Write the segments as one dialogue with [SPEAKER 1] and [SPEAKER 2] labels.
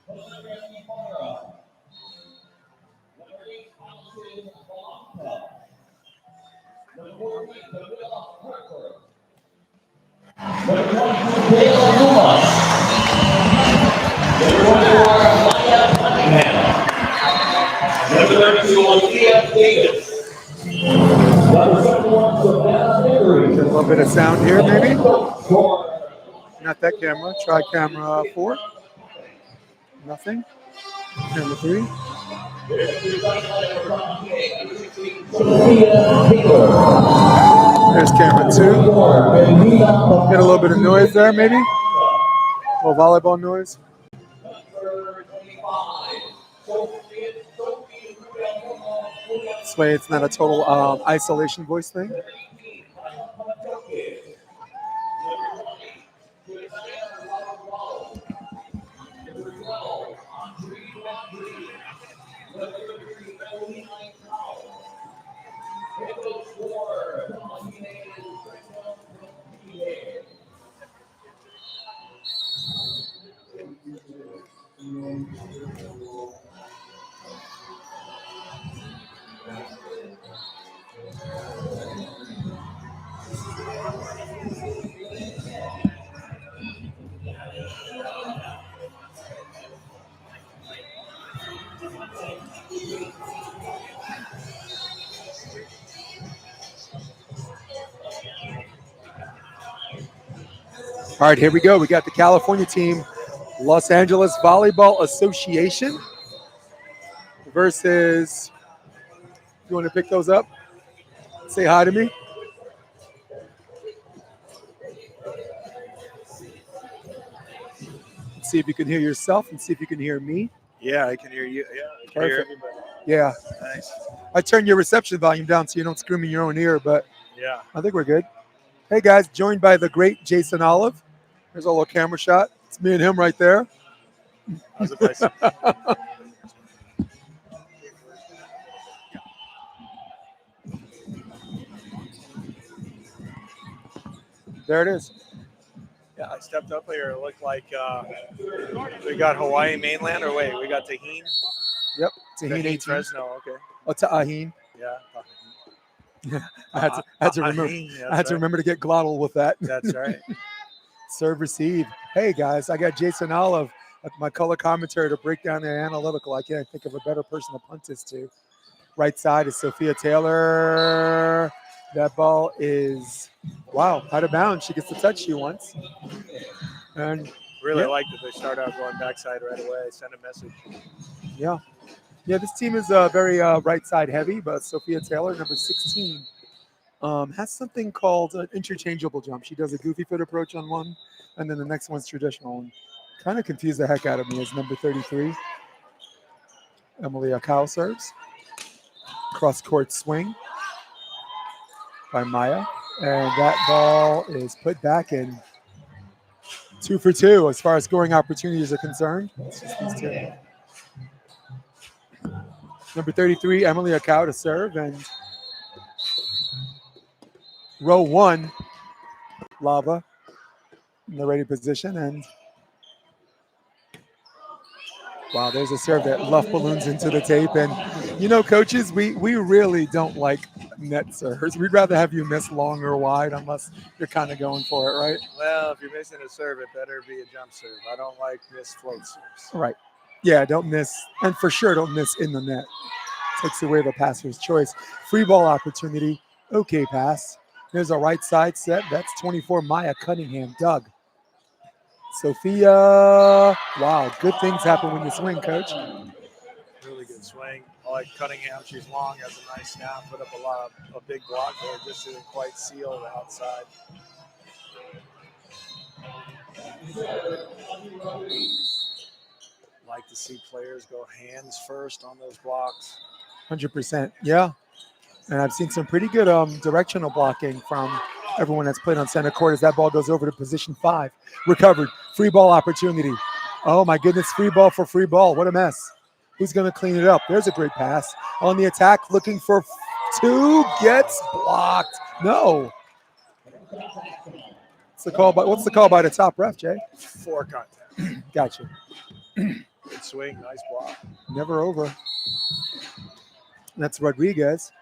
[SPEAKER 1] A little bit of sound here, maybe. Not that camera. Try camera 4. Nothing. Camera 3. There's camera 2. Get a little bit of noise there, maybe. A little volleyball noise. This way it's not a total isolation voice thing. All right, here we go. We got the California team, Los Angeles Volleyball Association versus, you want to pick those up? Say hi to me. See if you can hear yourself and see if you can hear me.
[SPEAKER 2] Yeah, I can hear you. Yeah, I can hear everybody.
[SPEAKER 1] Yeah.
[SPEAKER 2] Nice.
[SPEAKER 1] I turned your reception volume down so you don't scream in your own ear, but
[SPEAKER 2] yeah,
[SPEAKER 1] I think we're good. Hey, guys, joined by the great Jason Olive. There's a little camera shot. It's me and him right there.
[SPEAKER 2] How's it nice?
[SPEAKER 1] There it is.
[SPEAKER 2] Yeah, I stepped up here. It looked like we got Hawaii mainland, or wait, we got Tahine.
[SPEAKER 1] Yep, Tahine 18.
[SPEAKER 2] Fresno, okay.
[SPEAKER 1] Oh, Tahine.
[SPEAKER 2] Yeah.
[SPEAKER 1] I had to remember to get glottal with that.
[SPEAKER 2] That's right.
[SPEAKER 1] Serve, receive. Hey, guys, I got Jason Olive, my color commentator, to break down the analytical. I can't think of a better person to punt this to. Right side is Sophia Taylor. That ball is, wow, out of bounds. She gets the touch she wants. And
[SPEAKER 2] really like that they start out going backside right away. Send a message.
[SPEAKER 1] Yeah. Yeah, this team is very right side heavy, but Sophia Taylor, number 16, has something called an interchangeable jump. She does a goofy foot approach on one, and then the next one's traditional. And kind of confused the heck out of me as number 33. Emily Akau serves. Cross-court swing by Maya. And that ball is put back in 2 for 2 as far as scoring opportunities are concerned. It's just these two. Number 33, Emily Akau to serve, and row 1, Lava in the ready position, and wow, there's a serve that luff balloons into the tape. And you know, coaches, we really don't like net serves. We'd rather have you miss long or wide unless you're kind of going for it, right?
[SPEAKER 2] Well, if you're missing a serve, it better be a jump serve. I don't like missed float serves.
[SPEAKER 1] Right. Yeah, don't miss, and for sure don't miss in the net. Takes away the passer's choice. Free ball opportunity. Okay, pass. There's a right side set. That's 24, Maya Cunningham. Doug. Sophia. Wow, good things happen when you swing, coach.
[SPEAKER 2] Really good swing. I like Cunningham. She's long, has a nice snap, put up a big block there. Just didn't quite seal the outside. Like to see players go hands first on those blocks.
[SPEAKER 1] 100%. Yeah. And I've seen some pretty good directional blocking from everyone that's played on center court as that ball goes over to position 5. Recovered. Free ball opportunity. Oh, my goodness. Free ball for free ball. What a mess. Who's going to clean it up? There's a great pass. On the attack, looking for 2. Gets blocked. No. What's the call by the top ref, Jay?
[SPEAKER 2] 4 contact.
[SPEAKER 1] Gotcha.
[SPEAKER 2] Good swing, nice block.
[SPEAKER 1] Never over. That's Rodriguez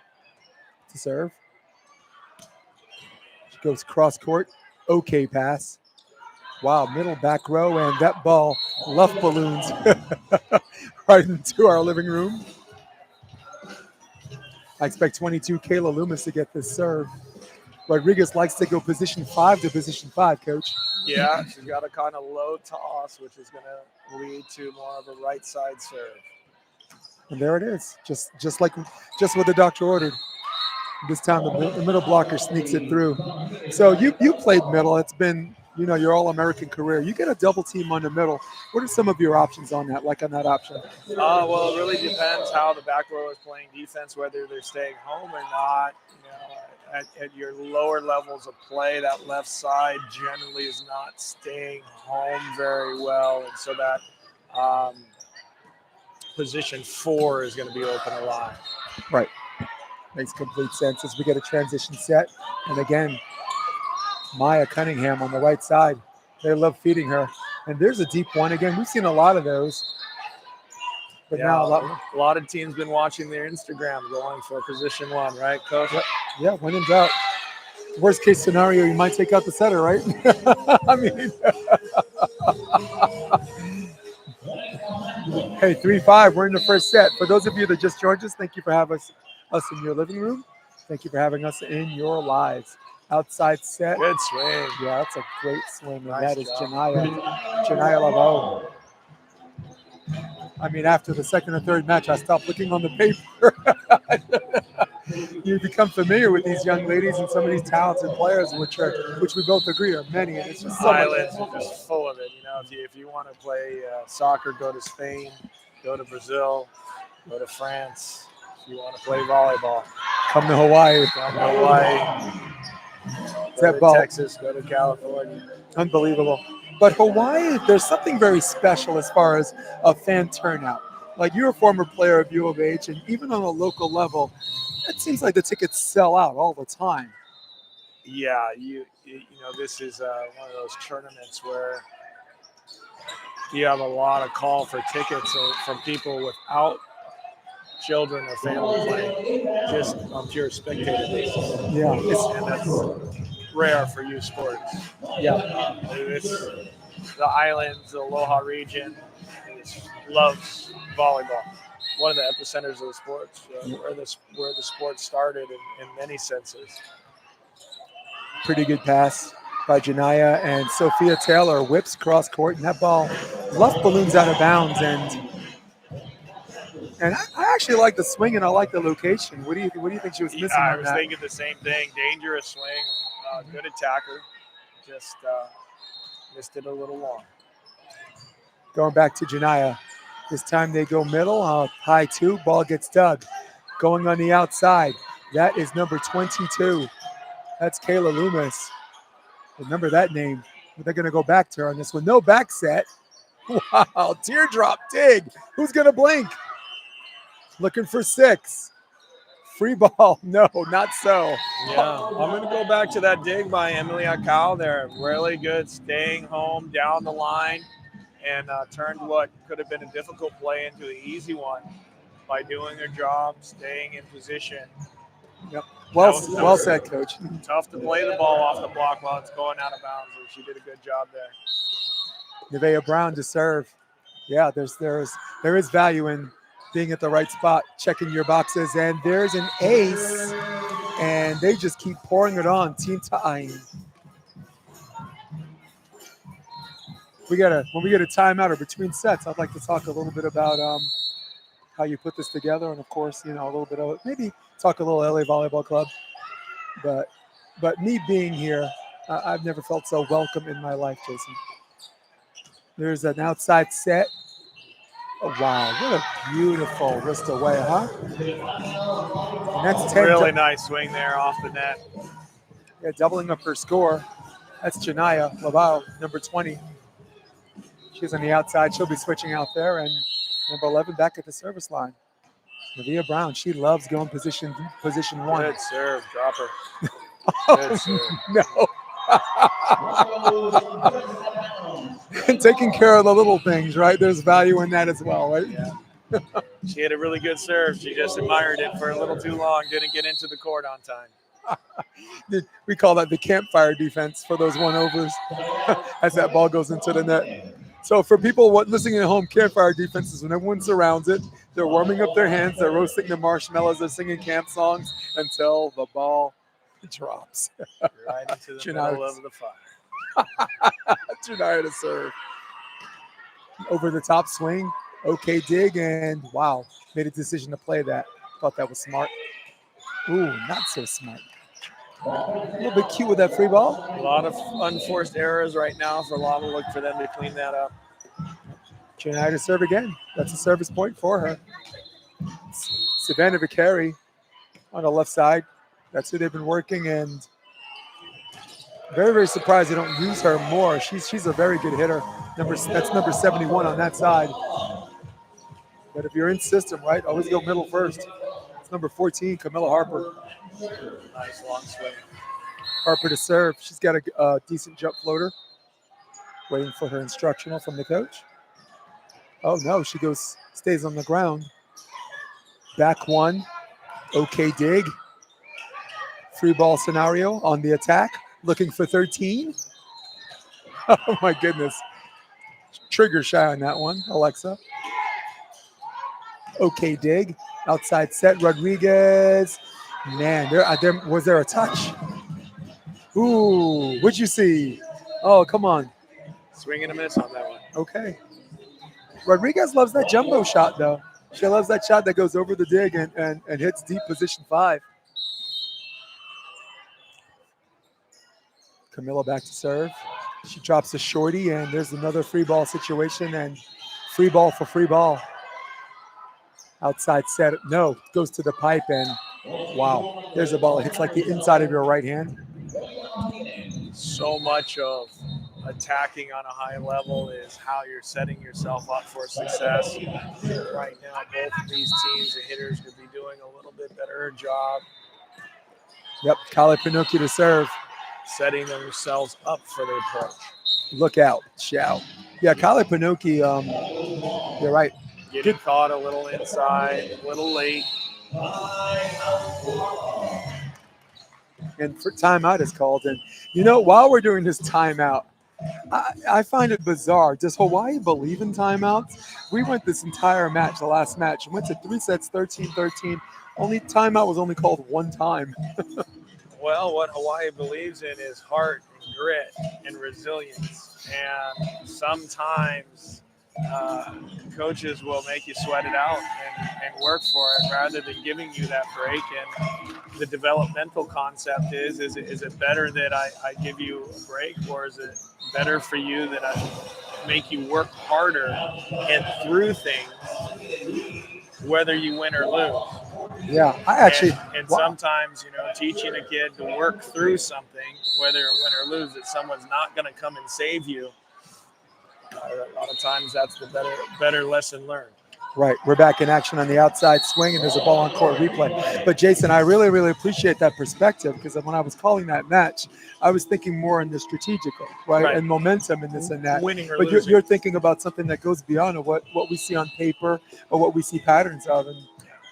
[SPEAKER 1] to serve. She goes cross court. Okay pass. Wow, middle back row, and that ball left balloons right into our living room. I expect 22 Kayla Loomis to get this serve. Rodriguez likes to go position 5 to position 5, coach.
[SPEAKER 2] Yeah, she's got a kind of low toss, which is going to lead to more of a right side serve.
[SPEAKER 1] And there it is, just what the doctor ordered. This time the middle blocker sneaks it through. So you played middle. It's been your All-American career. You get a double team on the middle. What are some of your options on that? Like on that option?
[SPEAKER 2] Well, it really depends how the back row is playing defense, whether they're staying home or not. At your lower levels of play, that left side generally is not staying home very well, and so that position 4 is going to be open a lot.
[SPEAKER 1] Right. Makes complete sense as we get a transition set. And again, Maya Cunningham on the right side. They love feeding her. And there's a deep one. Again, we've seen a lot of those. But
[SPEAKER 2] Yeah,
[SPEAKER 1] now
[SPEAKER 2] a lot of teams been watching their Instagram going for position 1, right, Coach?
[SPEAKER 1] Yeah, when in doubt. Worst case scenario, you might take out the setter, right? I mean, hey, 3-5. We're in the first set. For those of you that just joined us, thank you for having us in your living room. Thank you for having us in your lives. Outside set.
[SPEAKER 2] Good swing.
[SPEAKER 1] Yeah, that's a great swing. And
[SPEAKER 2] Nice
[SPEAKER 1] that is
[SPEAKER 2] job.
[SPEAKER 1] Janaya Lavaux. I mean, after the second or third match, I stopped looking on the paper. You become familiar with these young ladies and some of these talented players, which we both agree are many. And it's just so
[SPEAKER 2] Islands are just full of it. If you want to play soccer, go to Spain, go to Brazil, go to France. If you want to play volleyball,
[SPEAKER 1] come to Hawaii.
[SPEAKER 2] Go to Texas, go to California.
[SPEAKER 1] Unbelievable. But Hawaii, there's something very special as far as a fan turnout. Like, you're a former player of U of H, and even on a local level, it seems like the tickets sell out all the time.
[SPEAKER 2] Yeah, this is one of those tournaments where you have a lot of call for tickets from people without children or family playing, just on pure spectator basis.
[SPEAKER 1] Yeah,
[SPEAKER 2] and that's rare for youth sports.
[SPEAKER 1] Yeah,
[SPEAKER 2] the islands, the Aloha region, loves volleyball. One of the epicenters of the sports, where the sport started in many senses.
[SPEAKER 1] Pretty good pass by Janaya, and Sophia Taylor whips cross court, and that ball left balloons out of bounds. And I actually like the swing, and I like the location. What do you think she was missing on that?
[SPEAKER 2] I was thinking the same thing. Dangerous swing, good attacker, just missed it a little long.
[SPEAKER 1] Going back to Janaya. This time they go middle, high 2, ball gets dug. Going on the outside, that is number 22. That's Kayla Loomis. Remember that name. But they're going to go back to her on this one. No back set. Wow, teardrop dig. Who's going to blink? Looking for 6. Free ball. No, not so.
[SPEAKER 2] Yeah, I'm going to go back to that dig by Emily Akau there. Really good staying home down the line. And turned what could have been a difficult play into an easy one by doing her job, staying in position.
[SPEAKER 1] Yep. Well said, Coach.
[SPEAKER 2] Tough to play the ball off the block while it's going out of bounds. And she did a good job there.
[SPEAKER 1] Nevaeh Brown to serve. Yeah, there is value in being at the right spot, checking your boxes, and there's an ace, and they just keep pouring it on. Team Ta'ain. When we get a timeout or between sets, I'd like to talk a little bit about how you put this together, and of course, a little bit of maybe talk a little LA Volleyball Club. But me being here, I've never felt so welcome in my life, Jason. There's an outside set. Oh, wow, what a beautiful wrist away, huh? And that's 10.
[SPEAKER 2] Really nice swing there off the net.
[SPEAKER 1] Yeah, doubling up her score. That's Janaya Lavaux, number 20. She's on the outside. She'll be switching out there. And number 11 back at the service line. Nevaeh Brown, she loves going position 1.
[SPEAKER 2] Good serve, drop her. Good serve.
[SPEAKER 1] No. taking care of the little things, right? There's value in that as well, right?
[SPEAKER 2] Yeah. She had a really good serve. She just admired it for a little too long. Didn't get into the court on time.
[SPEAKER 1] We call that the campfire defense for those one overs as that ball goes into the net. So for people listening at home, campfire defense is when everyone surrounds it. They're warming up their hands. They're roasting the marshmallows. They're singing camp songs until the ball drops.
[SPEAKER 2] Right into the
[SPEAKER 1] Trinidad.
[SPEAKER 2] middle of the fire.
[SPEAKER 1] Trinidad to serve. Over the top swing. Okay, dig, and wow, made a decision to play that. Thought that was smart. Ooh, not so smart. A little bit cute with that free ball.
[SPEAKER 2] A lot of unforced errors right now for Lava. Look for them to clean that up.
[SPEAKER 1] Trinidad to serve again. That's a service point for her. Savannah Vicari on the left side. That's who they've been working, and very, very surprised they don't use her more. She's a very good hitter. That's number 71 on that side. But if you're in system, right, always go middle first. It's number 14, Camilla Harper.
[SPEAKER 2] Nice long swing.
[SPEAKER 1] Harper to serve. She's got a decent jump floater. Waiting for her instructional from the coach. Oh no, she stays on the ground. Back one. Okay, dig. Free ball scenario on the attack. Looking for 13. Oh my goodness. Trigger shy on that one, Alexa. Okay, dig. Outside set, Rodriguez. Man, was there a touch? Ooh, what'd you see? Oh, come on.
[SPEAKER 2] Swing and a miss on that one.
[SPEAKER 1] Okay. Rodriguez loves that jumbo shot, though. She loves that shot that goes over the dig and hits deep position 5. Camilla back to serve. She drops a shorty, and there's another free ball situation, and free ball for free ball. Outside set, no, goes to the pipe, and wow, there's a ball. It hits like the inside of your right hand.
[SPEAKER 2] So much of attacking on a high level is how you're setting yourself up for success. Right now, both of these teams, the hitters, could be doing a little bit better job.
[SPEAKER 1] Yep, Kale Pinocchio to serve.
[SPEAKER 2] Setting themselves up for the approach.
[SPEAKER 1] Look out, shout. Yeah, Kale Pinocchio, you're right.
[SPEAKER 2] Getting caught a little inside, a little late.
[SPEAKER 1] And for timeout is called. And, while we're doing this timeout, I find it bizarre. Does Hawaii believe in timeouts? We went this entire match, the last match, and went to 3 sets, 13-13. Timeout was only called one time.
[SPEAKER 2] Well, what Hawaii believes in is heart and grit and resilience. And sometimes coaches will make you sweat it out and work for it rather than giving you that break. And the developmental concept is it better that I give you a break, or is it better for you that I make you work harder and through things, whether you win or lose?
[SPEAKER 1] Yeah, I actually.
[SPEAKER 2] And sometimes, teaching a kid to work through something, whether win or lose, that someone's not going to come and save you. A lot of times, that's the better lesson learned.
[SPEAKER 1] Right, we're back in action on the outside swing, and there's a ball on court replay. But Jason, I really, really appreciate that perspective, because when I was calling that match, I was thinking more in the strategical, right? And momentum in this and that.
[SPEAKER 2] Winning or
[SPEAKER 1] but
[SPEAKER 2] losing.
[SPEAKER 1] You're thinking about something that goes beyond what we see on paper or what we see patterns of. And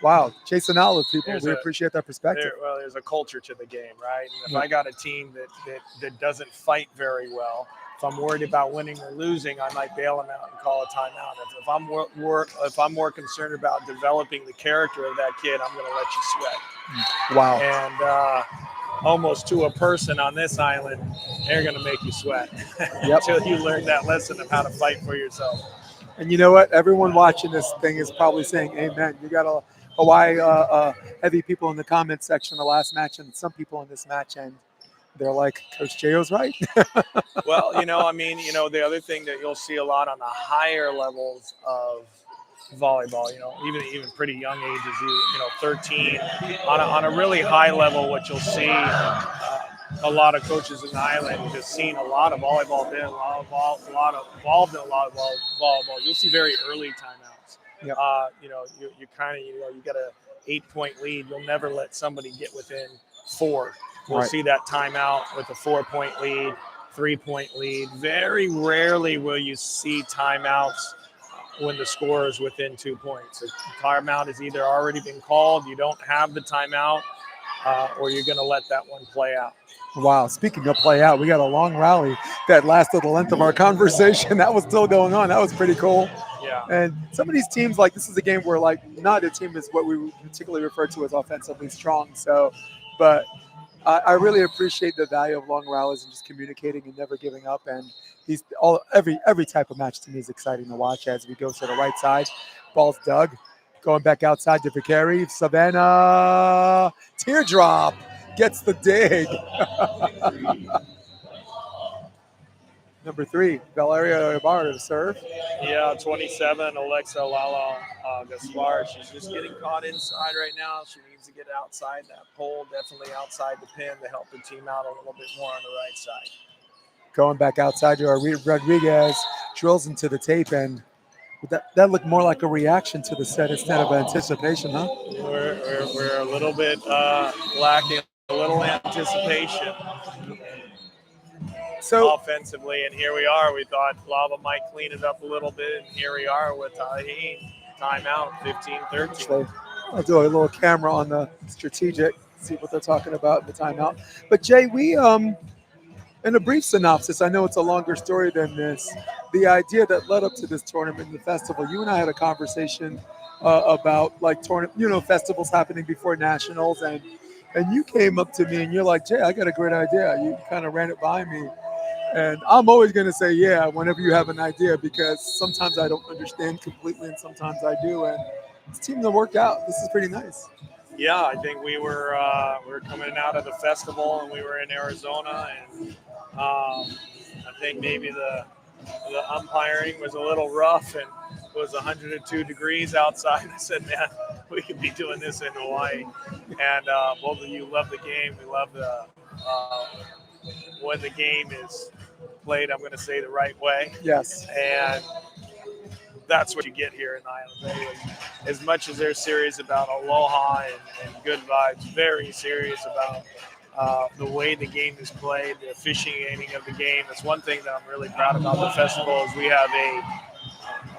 [SPEAKER 1] wow, Jason Olive, people, we appreciate that perspective.
[SPEAKER 2] There's a culture to the game, right? And if I got a team that doesn't fight very well, if I'm worried about winning or losing, I might bail them out and call a timeout. If I'm more concerned about developing the character of that kid, I'm going to let you sweat.
[SPEAKER 1] Wow.
[SPEAKER 2] And almost to a person on this island, they're going to make you sweat until you learn that lesson of how to fight for yourself.
[SPEAKER 1] And you know what? Everyone watching this thing is probably saying amen. You got a Hawaii heavy people in the comment section the last match, and some people in this match, and they're like, Coach J.O.'s right.
[SPEAKER 2] Well, the other thing that you'll see a lot on the higher levels of volleyball, even pretty young ages, 13, on a really high level, what you'll see a lot of coaches in the island just seeing a lot of volleyball, involved in a lot of volleyball. You'll see very early timeouts.
[SPEAKER 1] Yep.
[SPEAKER 2] You got a 8-point lead. You'll never let somebody get within 4. We'll see that timeout with a 4-point lead. 3-point lead. Very rarely will you see timeouts when the score is within 2 points. A timeout has either already been called, you don't have the timeout, or you're going to let that one play out.
[SPEAKER 1] Wow, speaking of play out, we got a long rally that lasted the length of our conversation. That was still going on. That was pretty cool.
[SPEAKER 2] Yeah.
[SPEAKER 1] And some of these teams, like this is a game where like not a team is what we particularly refer to as offensively strong. So, but I really appreciate the value of long rallies and just communicating and never giving up. And every type of match to me is exciting to watch as we go to the right side. Ball's dug. Going back outside to Vicari. Savannah Teardrop gets the dig. Number 3, Valeria Ibarra to serve.
[SPEAKER 2] Yeah, 27, Alexa Lala Gaspar. She's just getting caught inside right now. She needs to get outside that pole, definitely outside the pin to help the team out a little bit more on the right side.
[SPEAKER 1] Going back outside to Rodriguez, drills into the tape, and that looked more like a reaction to the set instead of anticipation, huh?
[SPEAKER 2] We're a little bit lacking a little anticipation. So offensively, and here we are. We thought Lava might clean it up a little bit, and here we are with Taheen. Timeout, 15-13.
[SPEAKER 1] Actually, I'll do a little camera on the strategic, see what they're talking about in the timeout. But Jay, we in a brief synopsis, I know it's a longer story than this. The idea that led up to this tournament, the festival, you and I had a conversation about like festivals happening before nationals, and you came up to me and you're like, Jay, I got a great idea. You kind of ran it by me. And I'm always going to say, yeah, whenever you have an idea, because sometimes I don't understand completely and sometimes I do. And it's team to work out. This is pretty nice.
[SPEAKER 2] Yeah, I think we were coming out of the festival and we were in Arizona, and I think maybe the umpiring was a little rough and it was 102 degrees outside. I said, man, we could be doing this in Hawaii. And both of you love the game. We love the when the game is played, I'm going to say the right way.
[SPEAKER 1] Yes.
[SPEAKER 2] And that's what you get here in Island Bay. As much as they're serious about aloha and good vibes, very serious about the way the game is played, the officiating of the game. That's one thing that I'm really proud about the festival is we have a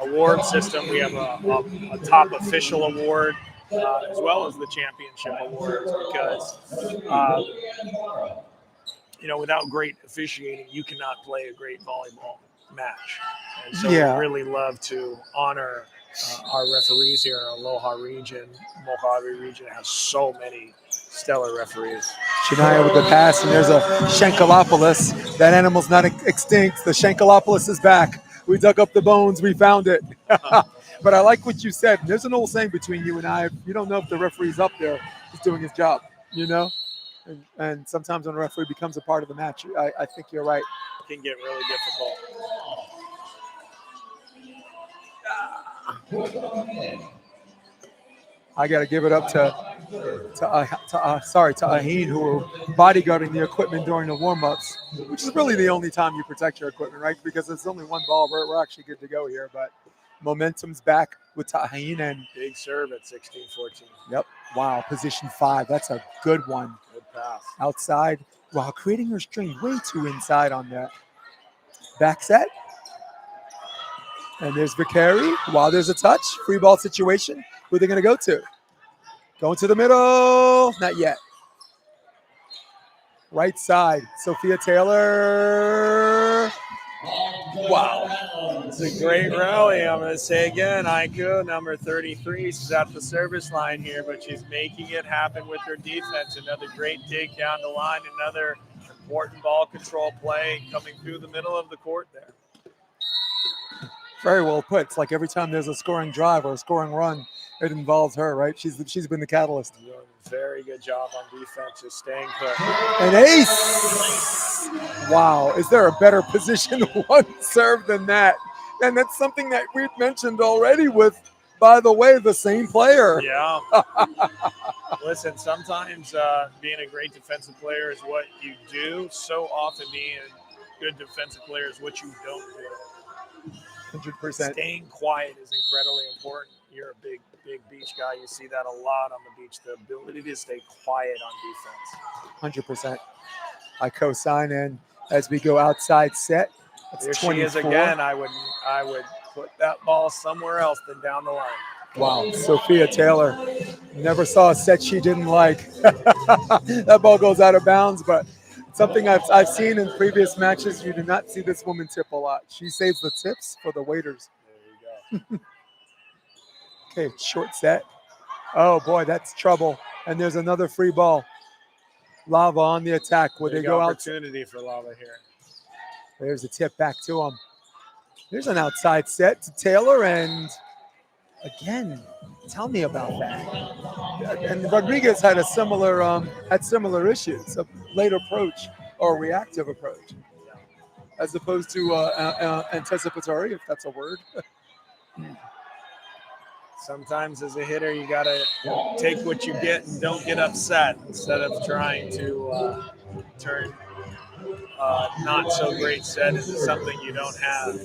[SPEAKER 2] award system. We have a top official award as well as the championship awards because without great officiating, you cannot play a great volleyball match. And so we really love to honor our referees here in Aloha region. Mojave region has so many stellar referees.
[SPEAKER 1] Shania with the pass, and there's a Shankalopoulos. That animal's not extinct. The Shankalopoulos is back. We dug up the bones. We found it. But I like what you said. There's an old saying between you and I. You don't know if the referee's up there. He's doing his job, And sometimes when a referee becomes a part of the match, I think you're right.
[SPEAKER 2] It can get really difficult.
[SPEAKER 1] I got to give it up to Aheen, who were bodyguarding the equipment during the warm-ups, which is really the only time you protect your equipment, right? Because it's only one ball. We're actually good to go here, but momentum's back with Taheen and
[SPEAKER 2] big serve at 16-14.
[SPEAKER 1] Yep. Wow. Position 5. That's a good one.
[SPEAKER 2] Good pass.
[SPEAKER 1] Outside. Wow. Creating restraint. Way too inside on that. Back set. And there's Vicari. Wow. There's a touch. Free ball situation. Who are they going to go to? Going to the middle. Not yet. Right side. Sophia Taylor. Wow.
[SPEAKER 2] It's a great rally. I'm going to say again, Aiku, number 33. She's at the service line here, but she's making it happen with her defense. Another great dig down the line. Another important ball control play coming through the middle of the court there.
[SPEAKER 1] Very well put. It's like every time there's a scoring drive or a scoring run, it involves her, right? She's been the catalyst.
[SPEAKER 2] Very good job on defense, just staying put.
[SPEAKER 1] An ace! Wow, is there a better position one serve than that? And that's something that we've mentioned already with, by the way, the same player.
[SPEAKER 2] Yeah. Listen, sometimes being a great defensive player is what you do. So often being a good defensive player is what you don't do.
[SPEAKER 1] 100%.
[SPEAKER 2] Staying quiet is incredibly important. You're a big beach guy. You see that a lot on the beach, the ability to stay quiet on defense.
[SPEAKER 1] 100%. I co-sign, and as we go outside set. That's
[SPEAKER 2] Here
[SPEAKER 1] 24.
[SPEAKER 2] she is again. I would put that ball somewhere else than down the line.
[SPEAKER 1] Wow, Sophia Taylor. Never saw a set she didn't like. That ball goes out of bounds, but something I've seen in previous matches, you do not see this woman tip a lot. She saves the tips for the waiters.
[SPEAKER 2] There you go.
[SPEAKER 1] Okay, short set. Oh boy, that's trouble. And there's another free ball. Lava on the attack. Where
[SPEAKER 2] Big
[SPEAKER 1] they go out.
[SPEAKER 2] opportunity for Lava here.
[SPEAKER 1] There's a tip back to him. There's an outside set to Taylor, and again, tell me about that. And Rodriguez had a similar issues, a late approach or reactive approach, as opposed to anticipatory, if that's a word.
[SPEAKER 2] Sometimes as a hitter, you got to take what you get and don't get upset instead of trying to turn not so great set into something you don't have.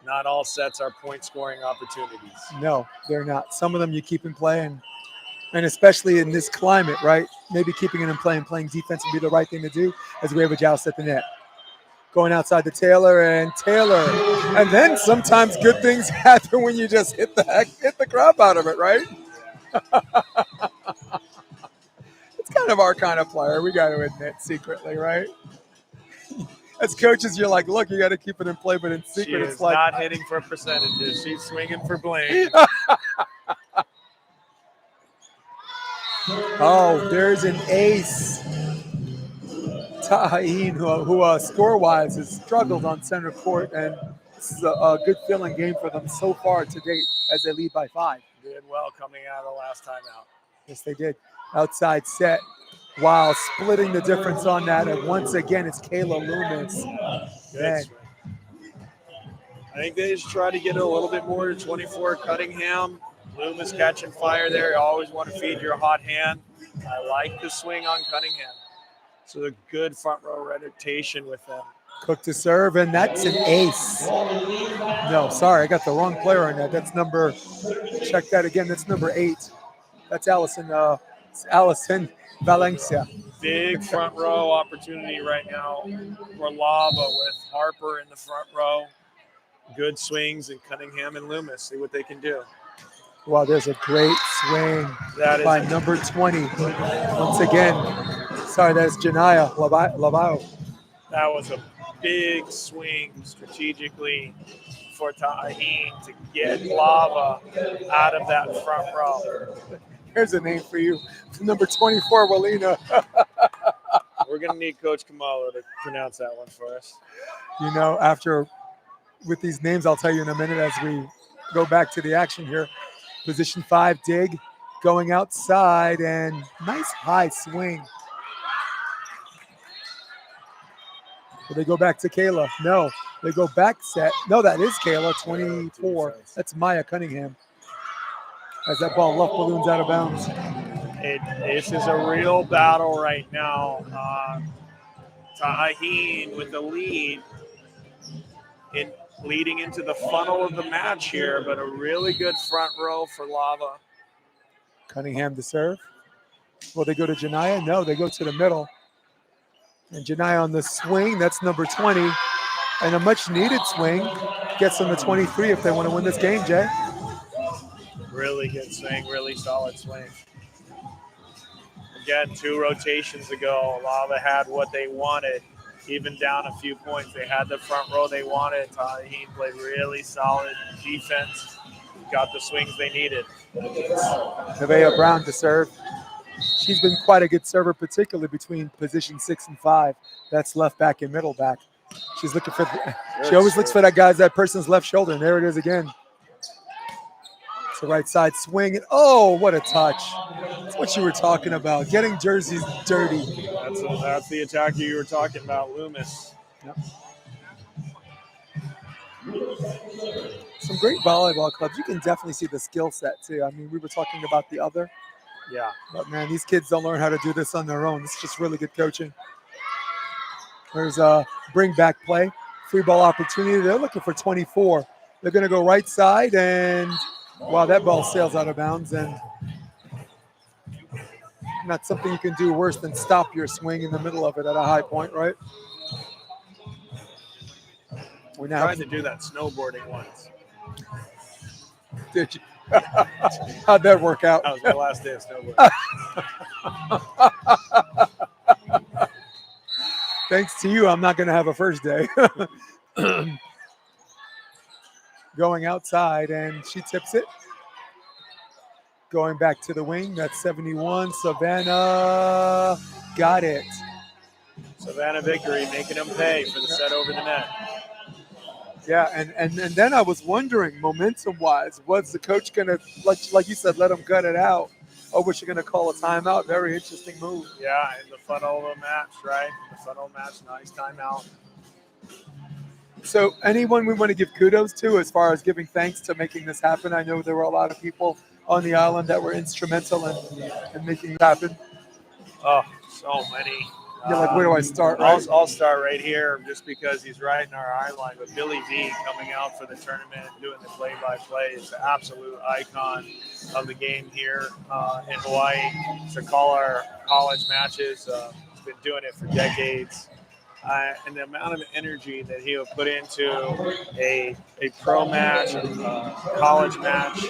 [SPEAKER 2] Not all sets are point scoring opportunities.
[SPEAKER 1] No, they're not. Some of them you keep in play, and especially in this climate, right? Maybe keeping it in play and playing defense would be the right thing to do, as we have a joust at the net. Going outside to Taylor, and then sometimes good things happen when you just hit the crap out of it, right? It's kind of our kind of player, we got to admit secretly, right? As coaches, you're like, look, you got to keep it in play, but in secret,
[SPEAKER 2] She
[SPEAKER 1] it's
[SPEAKER 2] is
[SPEAKER 1] like
[SPEAKER 2] not hitting for percentages. She's swinging for blank.
[SPEAKER 1] Oh, there's an ace. Tahin, who score-wise has struggled on center court, and this is a good feeling game for them so far to date as they lead by 5.
[SPEAKER 2] Did well coming out of the last time out.
[SPEAKER 1] Yes, they did. Outside set. Wow, splitting the difference on that. And once again, it's Kayla Loomis.
[SPEAKER 2] Good swing. I think they just try to get a little bit more to 24 Cunningham. Loomis catching fire there. You always want to feed your hot hand. I like the swing on Cunningham. So a good front row rotation with them.
[SPEAKER 1] Cook to serve, and that's an ace. No, sorry, I got the wrong player on that. That's number, check that again, that's number 8. That's Allison Valencia.
[SPEAKER 2] Big front row opportunity right now for Lava with Harper in the front row. Good swings, and Cunningham and Loomis. See what they can do.
[SPEAKER 1] Wow, there's a great swing by number 20. Once again, sorry, that's Janaya Lavao.
[SPEAKER 2] That was a big swing strategically for Tahin to get Lava out of that front row.
[SPEAKER 1] Here's a name for you, number 24, Walina.
[SPEAKER 2] We're going to need Coach Kamalo to pronounce that one for us.
[SPEAKER 1] You know, with these names, I'll tell you in a minute as we go back to the action here. Position 5, dig, going outside, and nice high swing. Will they go back to Kayla? No. They go back set. No, that is Kayla, 24. That's Maya Cunningham. As that ball left balloons out of bounds.
[SPEAKER 2] This is a real battle right now. Tahin with the lead leading into the funnel of the match here, but a really good front row for Lava.
[SPEAKER 1] Cunningham to serve. Will they go to Janaya? No, they go to the middle. And Janaya on the swing, that's number 20. And a much needed swing gets them to 23 if they want to win this game, Jay.
[SPEAKER 2] Really good swing, really solid swing. Again, 2 rotations ago, Lava had what they wanted. Even down a few points, they had the front row they wanted. Tahin played really solid defense, got the swings they needed.
[SPEAKER 1] Nevaeh Brown to serve. She's been quite a good server, particularly between position 6 and 5. That's left back and middle back. She's looking for. She always looks for that person's left shoulder, and there it is again. It's the right side swing, and oh, what a touch! That's what you were talking about. Getting jerseys dirty.
[SPEAKER 2] That's the attacker you were talking about, Loomis.
[SPEAKER 1] Yep. Some great volleyball clubs. You can definitely see the skill set too. I mean, we were talking about the other.
[SPEAKER 2] Yeah.
[SPEAKER 1] But man, these kids don't learn how to do this on their own. It's just really good coaching. There's a bring back play, free ball opportunity. They're looking for 24. They're going to go right side, and wow, that ball sails out of bounds. And Not something you can do worse than stop your swing in the middle of it at a high point, right? We now
[SPEAKER 2] Tried to do that snowboarding once.
[SPEAKER 1] did you? How'd that work out?
[SPEAKER 2] That was my last day of snowboarding.
[SPEAKER 1] Thanks to you, I'm not going to have a first day. Going outside, and she tips it. Going back to the wing, that's 71. Savannah got it.
[SPEAKER 2] Savannah Vickery making them pay for the set over the net.
[SPEAKER 1] Yeah, and then I was wondering, momentum-wise, was the coach going to, like you said, let him gut it out? Or was she going to call a timeout? Very interesting move.
[SPEAKER 2] Yeah, in the funnel of a match, right? In the funnel match, nice timeout.
[SPEAKER 1] So anyone we want to give kudos to as far as giving thanks to making this happen? I know there were a lot of people on the island that were instrumental in making it happen.
[SPEAKER 2] Oh, so many.
[SPEAKER 1] You're like, where do I start? Right?
[SPEAKER 2] I'll start right here just because he's right in our eye line. But Billy V coming out for the tournament, doing the play-by-play, is the absolute icon of the game here in Hawaii. To call our college matches, he's been doing it for decades. And the amount of energy that he'll put into a pro match, a college match,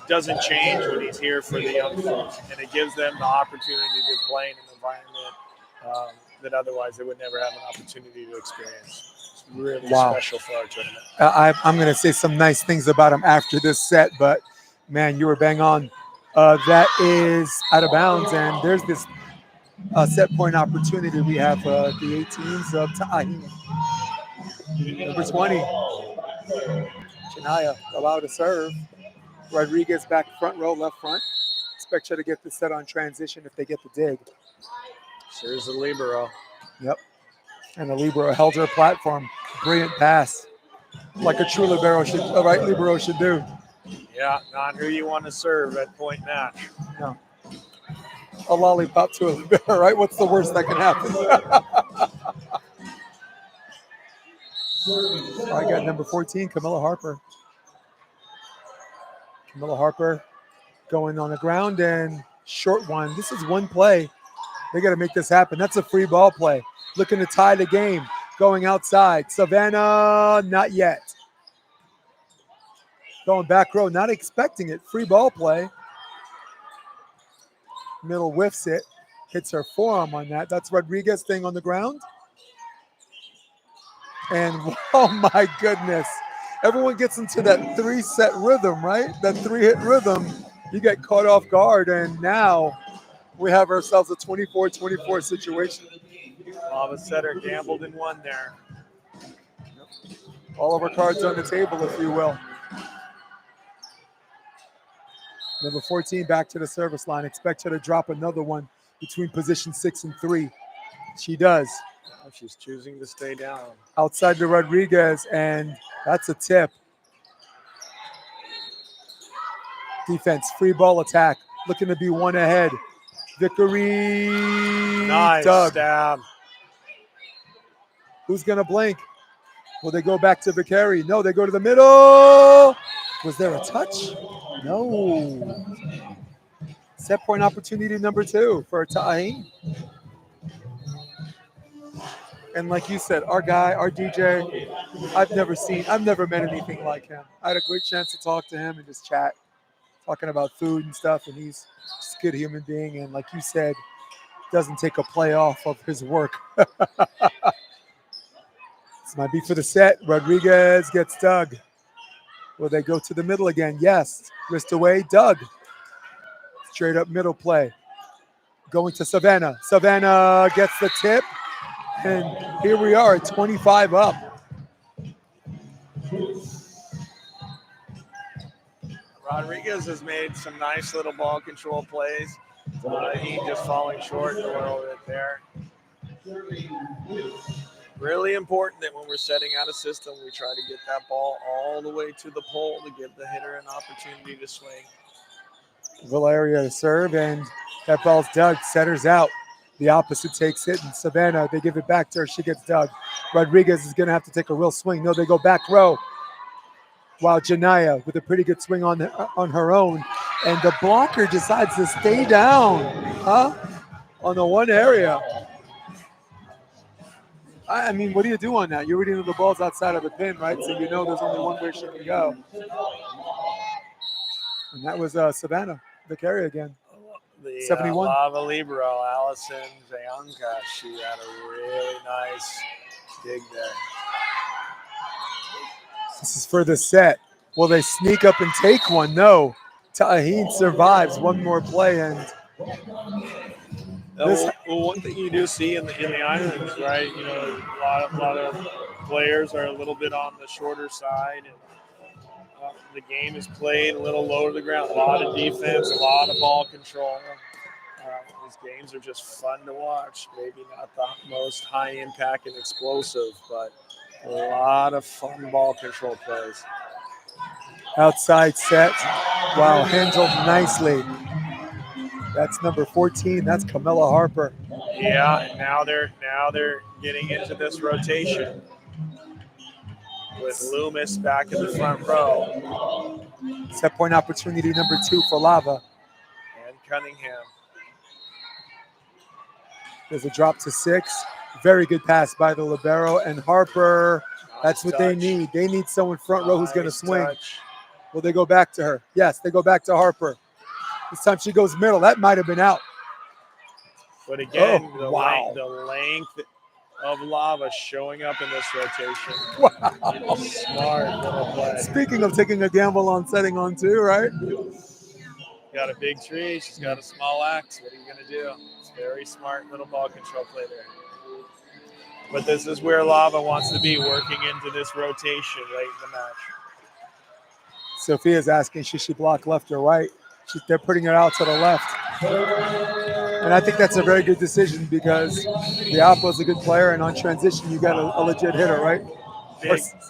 [SPEAKER 2] doesn't change when he's here for the young folks. And it gives them the opportunity to play in an environment that otherwise they would never have an opportunity to experience. It's really special for our tournament.
[SPEAKER 1] I'm going to say some nice things about him after this set, but, man, you were bang on. That is out of bounds, and there's this set point opportunity. We have the 18's of Ta'ahi. Number 20, Chania allowed to serve. Rodriguez back front row, left front. Expect you to get the set on transition if they get the dig.
[SPEAKER 2] Here's the libero.
[SPEAKER 1] Yep. And the libero held her platform. Brilliant pass. Like a true libero should, a right libero should do.
[SPEAKER 2] Yeah, not who you want to serve at point match.
[SPEAKER 1] No. A lollipop to a libero, right? What's the worst that can happen? I got number 14, Camilla Harper. Camilla Harper going on the ground and short one. This is one play. They got to make this happen. That's a free ball play. Looking to tie the game. Going outside. Savannah, not yet. Going back row, not expecting it. Free ball play. Middle whiffs it. Hits her forearm on that. That's Rodriguez staying on the ground. And, oh my goodness. Everyone gets into that three-set rhythm, right? That three-hit rhythm. You get caught off guard, and now we have ourselves a 24-24 situation.
[SPEAKER 2] Lava setter gambled and won there.
[SPEAKER 1] All of our cards on the table, if you will. Number 14 back to the service line. Expect her to drop another one between position 6 and 3. She does.
[SPEAKER 2] Oh, she's choosing to stay down.
[SPEAKER 1] Outside to Rodriguez, and that's a tip. Defense, free ball attack. Looking to be one ahead. Vickery.
[SPEAKER 2] Nice
[SPEAKER 1] Doug.
[SPEAKER 2] stab.
[SPEAKER 1] Who's going to blink? Will they go back to Vickery? No, they go to the middle. Was there a touch? No. Set point opportunity number 2 for Ta'ahi. And like you said, our guy, our DJ, I've never met anything like him. I had a great chance to talk to him and just chat, talking about food and stuff, and he's just a good human being. And like you said, doesn't take a play off of his work. This might be for the set. Rodriguez gets Doug. Will they go to the middle again? Yes. Wrist away, Doug. Straight up middle play. Going to Savannah. Savannah gets the tip. And here we are at 25 up.
[SPEAKER 2] Rodriguez has made some nice little ball control plays. He just falling short a little bit there. Really important that when we're setting out a system, we try to get that ball all the way to the pole to give the hitter an opportunity to swing.
[SPEAKER 1] Valeria to serve, and that ball's dug. Setter's out. The opposite takes it, and Savannah, they give it back to her. She gets dug. Rodriguez is going to have to take a real swing. No, they go back row. While Janaya, with a pretty good swing on her own, And the blocker decides to stay down, huh? On the one area. I mean, what do you do on that? You're reading the ball's outside of the pin, right? So you know there's only one way she can go. And that was Savannah, the carry again.
[SPEAKER 2] The
[SPEAKER 1] 71.
[SPEAKER 2] Lava Libero, Allison Zayanka, she had a really nice dig there.
[SPEAKER 1] This is for the set. Will they sneak up and take one? No. Taheen survives one more play, and this,
[SPEAKER 2] well, one thing you do see in the islands, right? You know, a lot of players are a little bit on the shorter side, and the game is played a little low to the ground. A lot of defense, a lot of ball control. These games are just fun to watch. Maybe not the most high impact and explosive, but a lot of fun ball control plays.
[SPEAKER 1] outside set. Wow, handled nicely. That's number 14. That's Camilla Harper.
[SPEAKER 2] Yeah, and now they're getting into this rotation with Loomis back in the front row.
[SPEAKER 1] Set point opportunity number 2 for Lava.
[SPEAKER 2] And Cunningham.
[SPEAKER 1] There's a drop to 6. Very good pass by the libero. And Harper, that's what they need. They need someone front row who's going to swing. Will they go back to her? Yes, they go back to Harper. This time she goes middle. That might have been out.
[SPEAKER 2] But again, the length of Lava showing up in this rotation.
[SPEAKER 1] Wow.
[SPEAKER 2] Smart little play.
[SPEAKER 1] Speaking of taking a gamble on setting on 2, right?
[SPEAKER 2] Got a big tree. She's got a small axe. What are you going to do? It's very smart little ball control play there. But this is where Lava wants to be, working into this rotation late in the match.
[SPEAKER 1] Sophia's asking, should she block left or right? They're putting her out to the left. And I think that's a very good decision because the Alpha is a good player, and on transition, you got a legit hitter, right?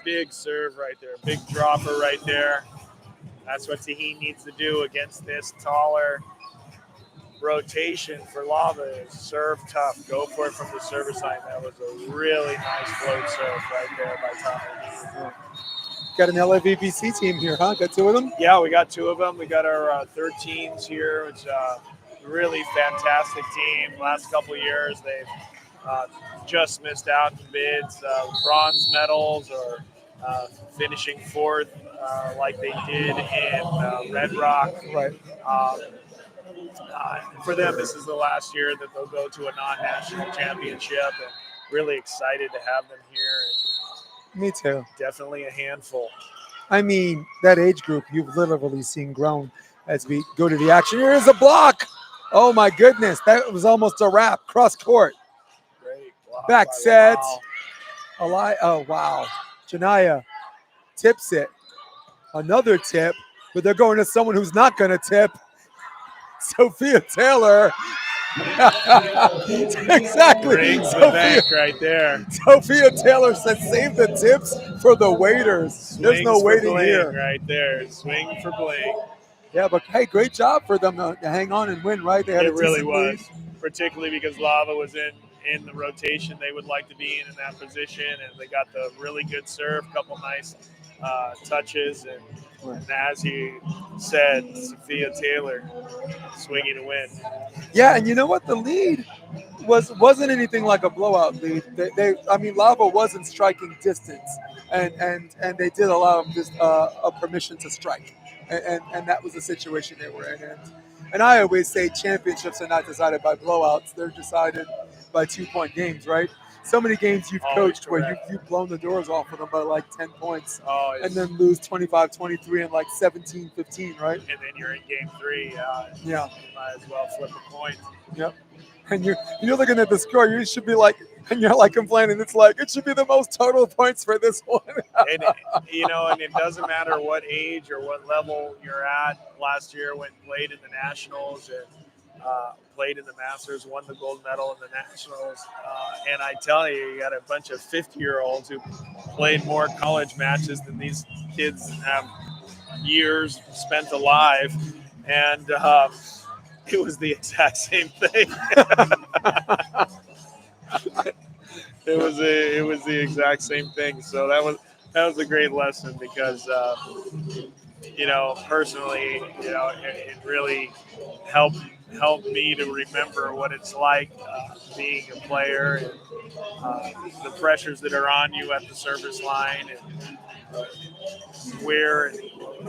[SPEAKER 2] Big serve right there. Big dropper right there. That's what Taheen needs to do against this taller rotation for Lava is serve tough. Go for it from the service line. That was a really nice float serve right there by Taheen.
[SPEAKER 1] Got an LAVBC team here, huh? Got 2 of them?
[SPEAKER 2] Yeah, we got 2 of them. We got our 13s here. It's a really fantastic team. Last couple of years, they've just missed out in bids, bronze medals or finishing 4th like they did in Red Rock.
[SPEAKER 1] Right.
[SPEAKER 2] For them, this is the last year that they'll go to a non-national championship, and really excited to have them here. And
[SPEAKER 1] me too.
[SPEAKER 2] Definitely a handful.
[SPEAKER 1] I mean, that age group you've literally seen grown as we go to the action. Here is a block. Oh my goodness, that was almost a wrap. Cross court.
[SPEAKER 2] Great block.
[SPEAKER 1] Back set. Oh wow. Janaya tips it. Another tip, but they're going to someone who's not going to tip. Sophia Taylor. Exactly.
[SPEAKER 2] Brings the bank right there.
[SPEAKER 1] Sophia Taylor said, "Save the tips for the waiters." There's no waiting here.
[SPEAKER 2] Right there. Swing for bling.
[SPEAKER 1] Yeah, but hey, great job for them to hang on and win, right? They had
[SPEAKER 2] it really was, particularly because Lava was in the rotation they would like to be in that position, and they got the really good serve, couple nice touches, and as you said, Sophia Taylor swinging to win.
[SPEAKER 1] Yeah, and you know what? The lead wasn't anything like a blowout lead. I mean, Lava wasn't striking distance, and they did allow them just a permission to strike, and that was the situation they were in. And I always say championships are not decided by blowouts; they're decided by 2-point games, right? So many games you've coached where you've blown the doors off of them by like 10 points and then lose 25-23 and like 17-15, right?
[SPEAKER 2] And then you're in game 3.
[SPEAKER 1] Yeah.
[SPEAKER 2] You might as well flip a coin.
[SPEAKER 1] Yep. And you're looking at the score, you should be like, and you're like complaining, it's like, it should be the most total points for this one.
[SPEAKER 2] And it doesn't matter what age or what level you're at. Last year when played in the Nationals and played in the Masters, won the gold medal in the Nationals. And I tell you got a bunch of 50-year-olds who played more college matches than these kids have years spent alive. And it was the exact same thing. It was the exact same thing. So that was a great lesson because personally, it really helped me to remember what it's like being a player and the pressures that are on you at the service line and where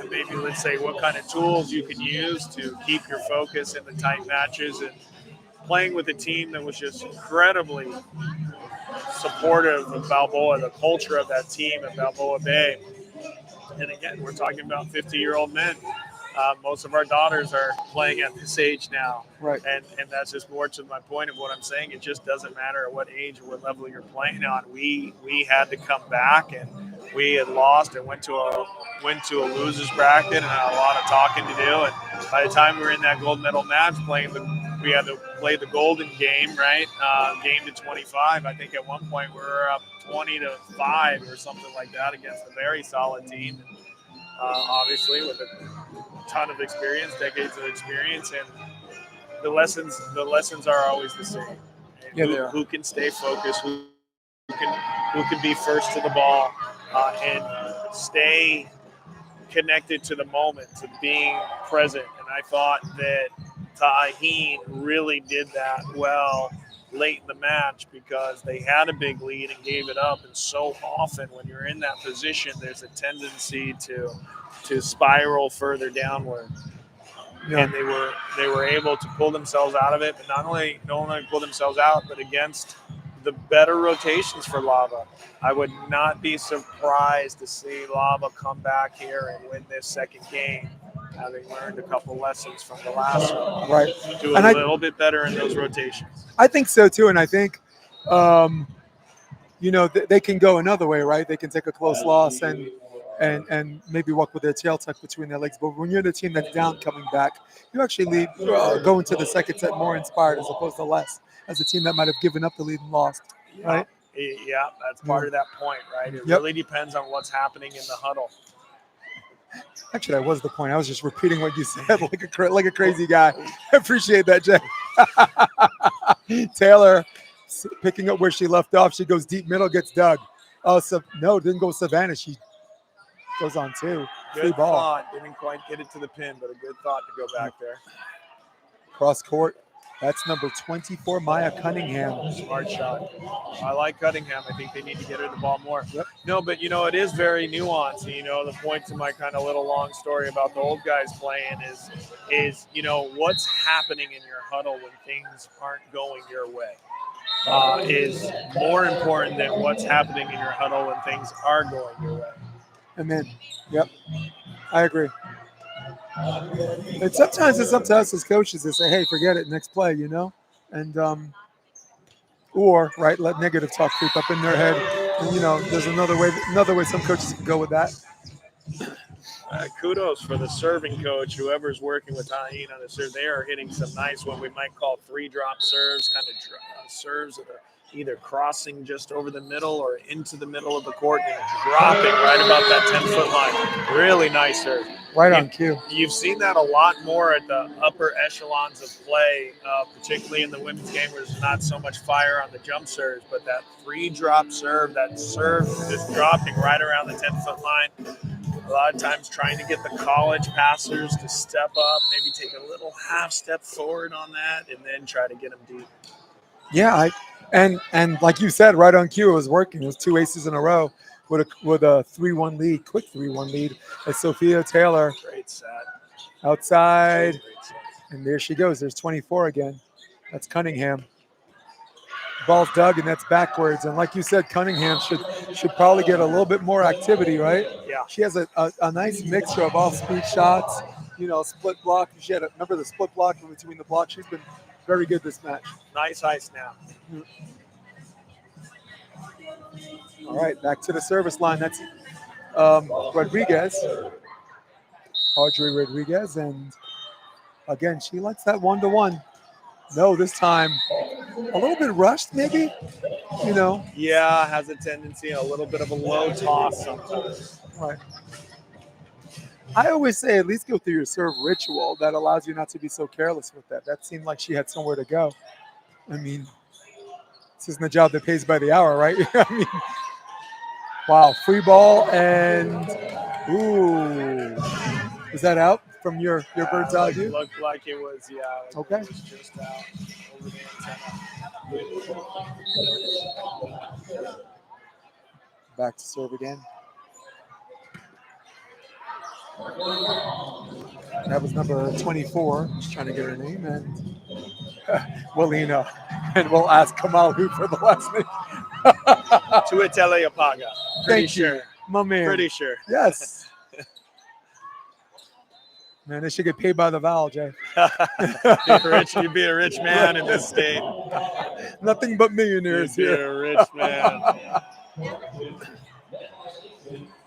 [SPEAKER 2] maybe let's say what kind of tools you can use to keep your focus in the tight matches and playing with a team that was just incredibly supportive of Balboa, the culture of that team at Balboa Bay. And again, we're talking about 50-year-old men. Most of our daughters are playing at this age now.
[SPEAKER 1] Right.
[SPEAKER 2] And that's just more to my point of what I'm saying. It just doesn't matter at what age or what level you're playing on. We had to come back, and we had lost and went to a losers bracket and had a lot of talking to do. And by the time we were in that gold medal match, we had to play the golden game, right? Game to 25. I think at one point we were up 20-5 or something like that against a very solid team. And, obviously, with a ton of experience, decades of experience, and the lessons are always the same.
[SPEAKER 1] Yeah,
[SPEAKER 2] who can stay focused, who can be first to the ball, and stay connected to the moment, to being present. And I thought that Taheen really did that well late in the match because they had a big lead and gave it up. And so often when you're in that position, there's a tendency to spiral further downward. Yeah. And they were able to pull themselves out of it, but not only pull themselves out, but against the better rotations for Lava. I would not be surprised to see Lava come back here and win this second game, having learned a couple lessons from the last one.
[SPEAKER 1] Right.
[SPEAKER 2] Do a little bit better in those rotations.
[SPEAKER 1] I think so too, and I think, they can go another way, right? They can take a close loss and maybe walk with their tail tucked between their legs. But when you're the team that's down coming back, you actually go into the second set more inspired as opposed to less, as a team that might have given up the lead and lost, right?
[SPEAKER 2] Yeah, that's part of that point, right? It really depends on what's happening in the huddle.
[SPEAKER 1] Actually, that was the point. I was just repeating what you said like a crazy guy. I appreciate that, Jay. Taylor picking up where she left off. She goes deep middle, gets dug. Oh, no, didn't go Savannah. She goes on two.
[SPEAKER 2] Good thought. Didn't quite get it to the pin, but a good thought to go back there.
[SPEAKER 1] Cross court. That's number 24, Maya Cunningham.
[SPEAKER 2] Smart shot. I like Cunningham. I think they need to get her the ball more. Yep. No, but, it is very nuanced. The point to my kind of little long story about the old guys playing is what's happening in your huddle when things aren't going your way is more important than what's happening in your huddle when things are going your way.
[SPEAKER 1] Amen. Yep. I agree. And sometimes it's up to us as coaches to say, hey, forget it, next play, and or let negative talk creep up in their head. And there's another way some coaches can go with that.
[SPEAKER 2] Kudos for the serving coach, whoever's working with Taheen on the serve. They are hitting some nice, what we might call 3-drop serves, kind of serves that are either crossing just over the middle or into the middle of the court and dropping right about that 10-foot line. Really nice serve.
[SPEAKER 1] Right on cue.
[SPEAKER 2] You've seen that a lot more at the upper echelons of play, particularly in the women's game where there's not so much fire on the jump serves, but that 3-drop serve, that serve just dropping right around the 10-foot line. A lot of times trying to get the college passers to step up, maybe take a little half step forward on that, and then try to get them deep.
[SPEAKER 1] Yeah, and like you said, right on cue, it was working. It was 2 aces in a row with a 3-1 lead, quick 3-1 lead. As Sophia Taylor
[SPEAKER 2] great set
[SPEAKER 1] outside, and there she goes. There's 24 again. That's Cunningham. Ball's dug, and that's backwards. And like you said, Cunningham should probably get a little bit more activity, right?
[SPEAKER 2] Yeah.
[SPEAKER 1] She has a nice mixture of off-speed shots, split block. Remember the split block in between the blocks? She's been very good this match.
[SPEAKER 2] Nice high snap.
[SPEAKER 1] All right, back to the service line. That's Rodriguez, Audrey Rodriguez. And again, she likes that 1-to-1. No, this time a little bit rushed, maybe.
[SPEAKER 2] Yeah, has a tendency, a little bit of a low toss sometimes.
[SPEAKER 1] Right. I always say at least go through your serve ritual. That allows you not to be so careless with that. That seemed like she had somewhere to go. I mean, this isn't a job that pays by the hour, right? I mean, wow, free ball and ooh. Is that out from your bird's eye view?
[SPEAKER 2] Looked like it was, yeah. Like
[SPEAKER 1] Okay.
[SPEAKER 2] It was just out over the antenna.
[SPEAKER 1] Back to serve again. That was number 24. Just trying to get her name. And Walina. And we'll ask Kamalu for the last name.
[SPEAKER 2] Tuitele Apaga. Pretty
[SPEAKER 1] Thank you,
[SPEAKER 2] sure.
[SPEAKER 1] my man.
[SPEAKER 2] Pretty sure.
[SPEAKER 1] Yes. Man, they should get paid by the vowel, Jay.
[SPEAKER 2] You'd be a rich man in this state.
[SPEAKER 1] Nothing but millionaires
[SPEAKER 2] You'd be
[SPEAKER 1] here.
[SPEAKER 2] a rich man.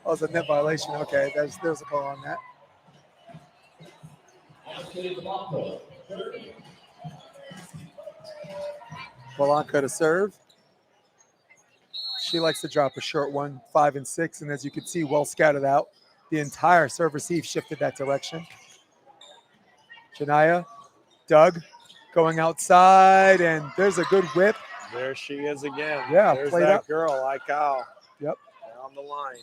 [SPEAKER 1] Oh, it's a net violation. Okay, there's a call on that. Blanca to serve. She likes to drop a short one, 5 and 6, and as you can see, well scattered out. The entire serve receive shifted that direction. Janaya, Doug, going outside, and there's a good whip.
[SPEAKER 2] There she is again.
[SPEAKER 1] Yeah,
[SPEAKER 2] there's
[SPEAKER 1] played
[SPEAKER 2] that
[SPEAKER 1] up.
[SPEAKER 2] girl, like Al.
[SPEAKER 1] Yep.
[SPEAKER 2] Down the line.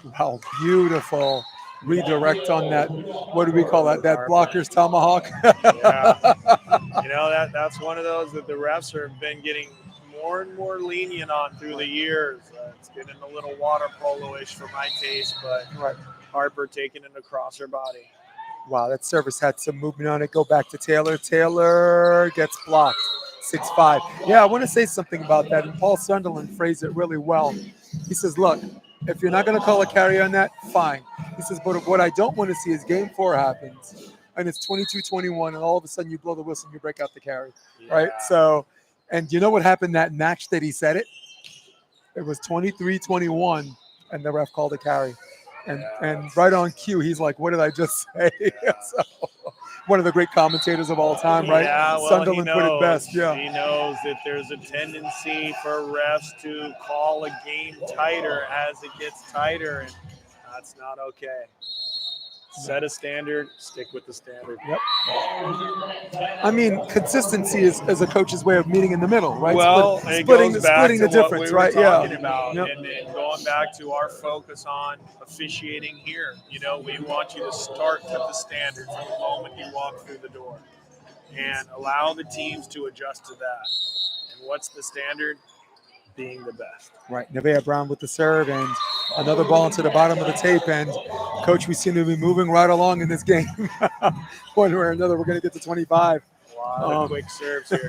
[SPEAKER 1] Wow, beautiful redirect on that. What do we call that? That blocker's tomahawk.
[SPEAKER 2] Yeah. That's one of those that the refs have been getting more and more lenient on through the years. It's getting a little water polo-ish for my taste, but
[SPEAKER 1] Right.
[SPEAKER 2] Harper taking it across her body.
[SPEAKER 1] Wow, that service had some movement on it. Go back to Taylor. Taylor gets blocked. 6-5. Yeah, I want to say something about that. And Paul Sunderland phrased it really well. He says, look, if you're not going to call a carry on that, fine. He says, but what I don't want to see is game 4 happens, and it's 22-21, and all of a sudden you blow the whistle and you break out the carry, right? So, and you know what happened that match that he said it? It was 23-21, and the ref called a carry. And right on cue, he's like, what did I just say? So, one of the great commentators of all time, right?
[SPEAKER 2] Yeah, well,
[SPEAKER 1] Sunderland put it best. Yeah.
[SPEAKER 2] He knows that there's a tendency for refs to call a game tighter as it gets tighter, and that's not okay. Set a standard, stick with the standard.
[SPEAKER 1] Yep. I mean, consistency is a coach's way of meeting in the middle, right?
[SPEAKER 2] Well,
[SPEAKER 1] splitting the difference, right?
[SPEAKER 2] Talking about.
[SPEAKER 1] Yep.
[SPEAKER 2] And going back to our focus on officiating here, we want you to start with the standard from the moment you walk through the door, and allow the teams to adjust to that. And what's the standard? Being the best.
[SPEAKER 1] Right. Nevaeh Brown with the serve, and another ball into the bottom of the tape. And coach, we seem to be moving right along in this game. One way or another, we're going to get to 25.
[SPEAKER 2] A lot of quick serves here.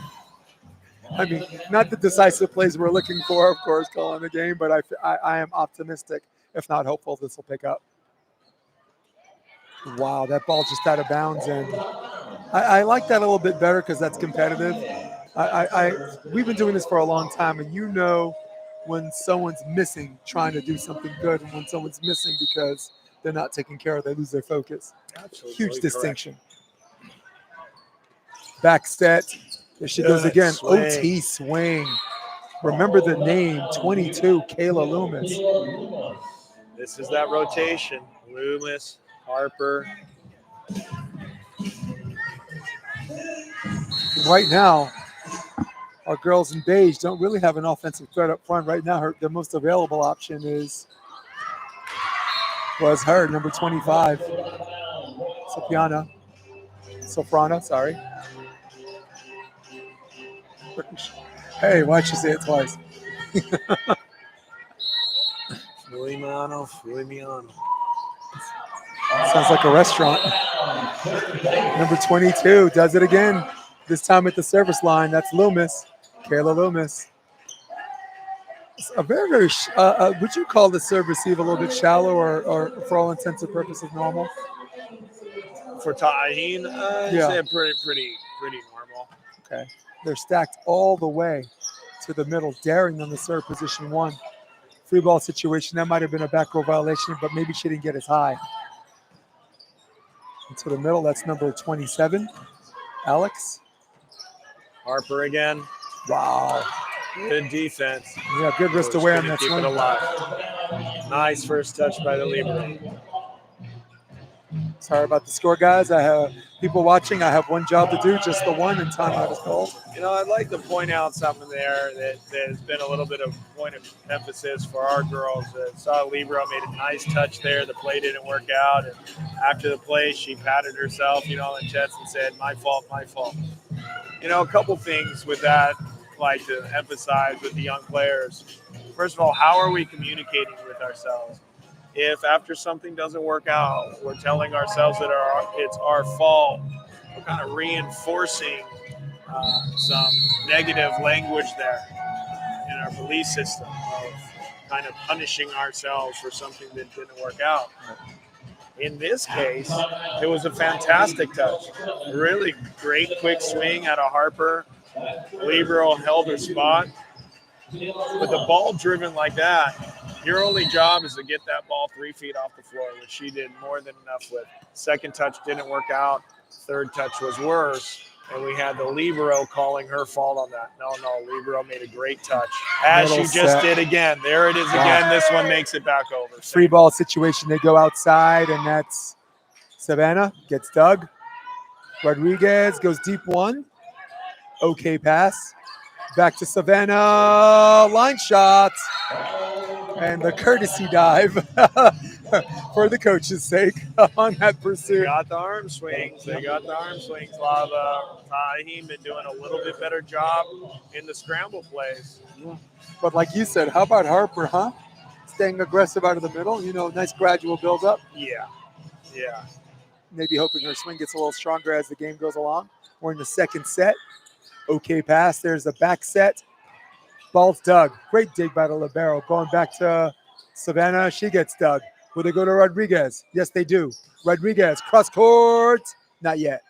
[SPEAKER 1] I mean, not the decisive plays we're looking for, of course, calling the game, but I am optimistic, if not hopeful, this will pick up. Wow, that ball just out of bounds, and I like that a little bit better because that's competitive. We've been doing this for a long time, and when someone's missing trying to do something good, and when someone's missing because they're not taking care of, they lose their focus.
[SPEAKER 2] Absolutely
[SPEAKER 1] Huge
[SPEAKER 2] correct.
[SPEAKER 1] distinction. Back set. There she goes again.
[SPEAKER 2] Swing.
[SPEAKER 1] OT swing. Remember the name, 22, Kayla Loomis.
[SPEAKER 2] This is that rotation. Loomis, Harper.
[SPEAKER 1] Right now, our girls in beige don't really have an offensive threat up front. Right now, the most available option was her, number 25, Sofrana, sorry. Hey, why'd you say it twice?
[SPEAKER 2] Fuimiano.
[SPEAKER 1] Sounds like a restaurant. Number 22 does it again. This time at the service line. That's Loomis, Kayla Loomis. It's a very, very. Would you call the serve receive a little bit shallow, or for all intents and purposes normal?
[SPEAKER 2] For Taheen,
[SPEAKER 1] Yeah.
[SPEAKER 2] I'd say pretty normal.
[SPEAKER 1] Okay. They're stacked all the way to the middle, daring them to serve position 1. Free ball situation. That might have been a back row violation, but maybe she didn't get as high. Into the middle, that's number 27, Alex.
[SPEAKER 2] Harper again.
[SPEAKER 1] Wow.
[SPEAKER 2] Good defense.
[SPEAKER 1] Yeah, good wrist away on that
[SPEAKER 2] Keep
[SPEAKER 1] swing.
[SPEAKER 2] it alive. Nice first touch by the Libre.
[SPEAKER 1] Sorry about the score, guys. I have people watching. I have one job to do, just the one, and timeout is called.
[SPEAKER 2] You know, I'd like to point out something there that has been a little bit of point of emphasis for our girls. Saw Libero made a nice touch there. The play didn't work out. And after the play, she patted herself, on the chest and said, my fault, my fault. A couple things with that I'd like to emphasize with the young players. First of all, how are we communicating with ourselves? If after something doesn't work out, we're telling ourselves that it's our fault, we're kind of reinforcing some negative language there in our belief system of kind of punishing ourselves for something that didn't work out. In this case, it was a fantastic touch. Really great quick swing out of Harper. Libero held her spot. With the ball driven like that, your only job is to get that ball 3 feet off the floor, which she did more than enough with. Second touch didn't work out. Third touch was worse. And we had the Libero calling her fault on that. No, Libero made a great touch. As
[SPEAKER 1] Middle
[SPEAKER 2] she just
[SPEAKER 1] set.
[SPEAKER 2] did again. There it is again. This one makes it back over.
[SPEAKER 1] Free ball situation. They go outside, and that's Savannah gets dug. Rodriguez goes deep one. Okay pass. Back to Savannah. Line shot. And the courtesy dive for the coach's sake on that pursuit.
[SPEAKER 2] They got the arm swings. Lava. Tahim been doing a little bit better job in the scramble plays.
[SPEAKER 1] But like you said, how about Harper, huh? Staying aggressive out of the middle. Nice gradual build up.
[SPEAKER 2] Yeah.
[SPEAKER 1] Maybe hoping her swing gets a little stronger as the game goes along. We're in the second set. Okay pass. There's the back set. Ball's dug. Great dig by the libero. Going back to Savannah. She gets dug. Will they go to Rodriguez? Yes, they do. Rodriguez, cross court. Not yet.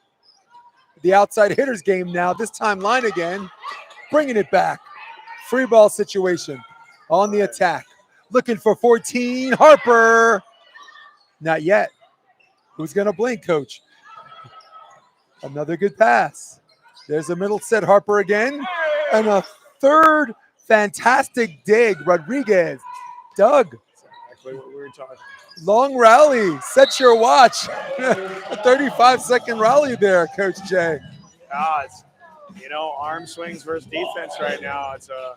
[SPEAKER 1] The outside hitters game now. This time line again. Bringing it back. Free ball situation. On the attack. Looking for 14. Harper. Not yet. Who's going to blink, coach? Another good pass. There's a middle set. Harper again. And a third fantastic dig. Rodriguez. Dug.
[SPEAKER 2] Exactly what we were talking about.
[SPEAKER 1] Long rally. Set your watch. A 35-second rally there, Coach Jay.
[SPEAKER 2] It's, arm swings versus defense right now. It's a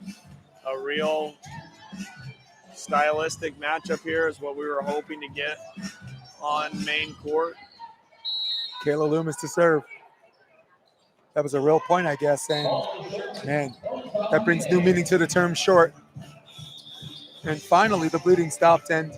[SPEAKER 2] real stylistic matchup here is what we were hoping to get on main court.
[SPEAKER 1] Kayla Loomis to serve. That was a real point, I guess. And, man, that brings new meaning to the term short. And finally, the bleeding stopped. And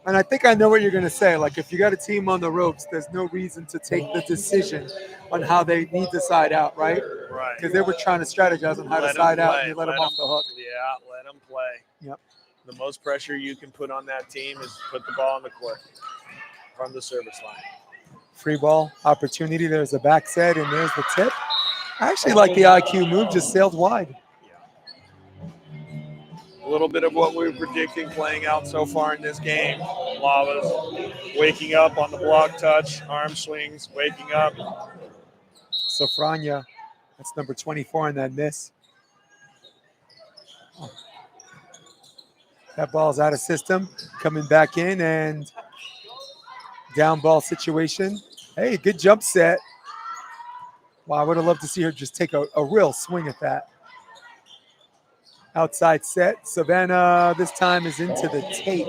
[SPEAKER 1] I think I know what you're going to say. Like, if you got a team on the ropes, there's no reason to take the decision on how they need to side out, right?
[SPEAKER 2] Right.
[SPEAKER 1] Because they were trying to strategize on how to side out, and you let them off the hook.
[SPEAKER 2] Yeah, let them play.
[SPEAKER 1] Yep.
[SPEAKER 2] The most pressure you can put on that team is put the ball on the court from the service line.
[SPEAKER 1] Free ball opportunity. There's a back set, and there's the tip. I actually like the IQ move, just sailed wide.
[SPEAKER 2] A little bit of what we were predicting playing out so far in this game. Lava's waking up on the block touch, arm swings, waking up.
[SPEAKER 1] Sofrania, that's number 24 on that miss. Oh. That ball's out of system, coming back in, and down ball situation. Hey, good jump set. Wow, I would have loved to see her just take a real swing at that. Outside set. Savannah this time is into the tape.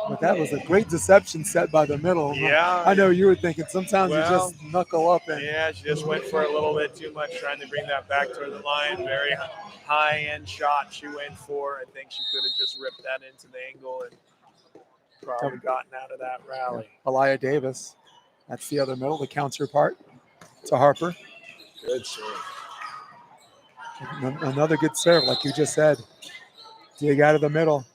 [SPEAKER 1] But that was a great deception set by the middle.
[SPEAKER 2] Yeah.
[SPEAKER 1] I know you were thinking sometimes you just knuckle up. And
[SPEAKER 2] yeah, she just went for a little bit too much, trying to bring that back toward the line. Very high-end shot she went for. I think she could have just ripped that into the angle and probably gotten out of that rally.
[SPEAKER 1] Elia Davis. That's the other middle, the counterpart to Harper.
[SPEAKER 2] Good serve.
[SPEAKER 1] Another good serve, like you just said. Dig out of the middle.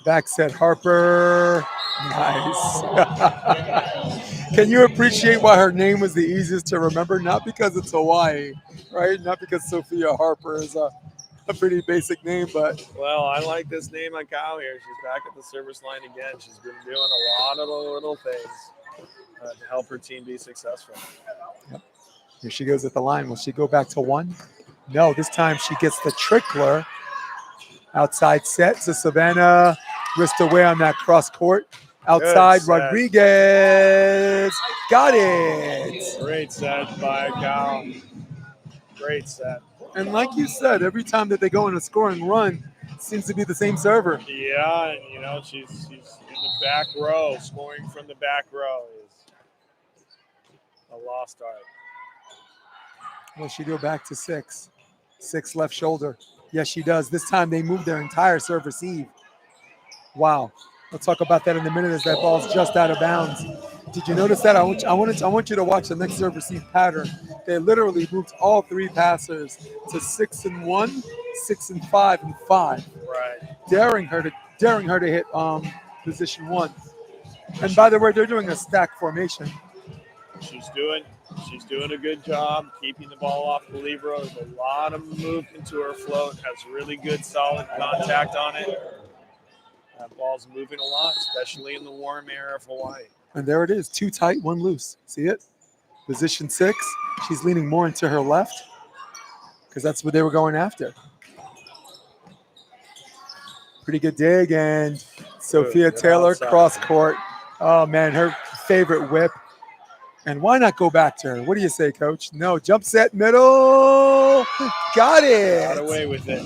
[SPEAKER 1] Back set, Harper. Nice. Can you appreciate why her name was the easiest to remember? Not because it's Hawaii, right? Not because Sophia Harper is a pretty basic name, but.
[SPEAKER 2] Well, I like this name on Kyle here. She's back at the service line again. She's been doing a lot of the little things to help her team be successful.
[SPEAKER 1] Yep. Here she goes at the line. Will she go back to one? No, this time she gets the trickler. Outside set. So Savannah wrist away on that cross court. Outside,
[SPEAKER 2] set.
[SPEAKER 1] Rodriguez got it.
[SPEAKER 2] Great set by Cal. Great set.
[SPEAKER 1] And like you said, every time that they go in a scoring run, seems to be the same server.
[SPEAKER 2] Yeah, and she's in the back row, scoring from the back row is a lost art.
[SPEAKER 1] Will she go back to 6? 6 left shoulder. Yes, she does. This time they moved their entire serve receive. Wow. We'll talk about that in a minute as that ball's just out of bounds. Did you notice that? I want you to watch the next serve receive pattern. They literally moved all 3 passers to 6 and 1, 6 and 5 and 5,
[SPEAKER 2] Right.
[SPEAKER 1] daring her to hit position 1. And by the way, they're doing a stack formation.
[SPEAKER 2] She's doing a good job keeping the ball off the libero. There's a lot of movement to her float. Has really good solid contact on it. That ball's moving a lot, especially in the warm air of Hawaii.
[SPEAKER 1] And there it is, 2 tight, 1 loose. See it? Position 6. She's leaning more into her left because that's what they were going after. Pretty good dig, and Sophia Taylor
[SPEAKER 2] outside.
[SPEAKER 1] cross court. Oh man, her favorite whip. And why not go back to her? What do you say, Coach? No, jump set, middle. Got it.
[SPEAKER 2] Got away with it.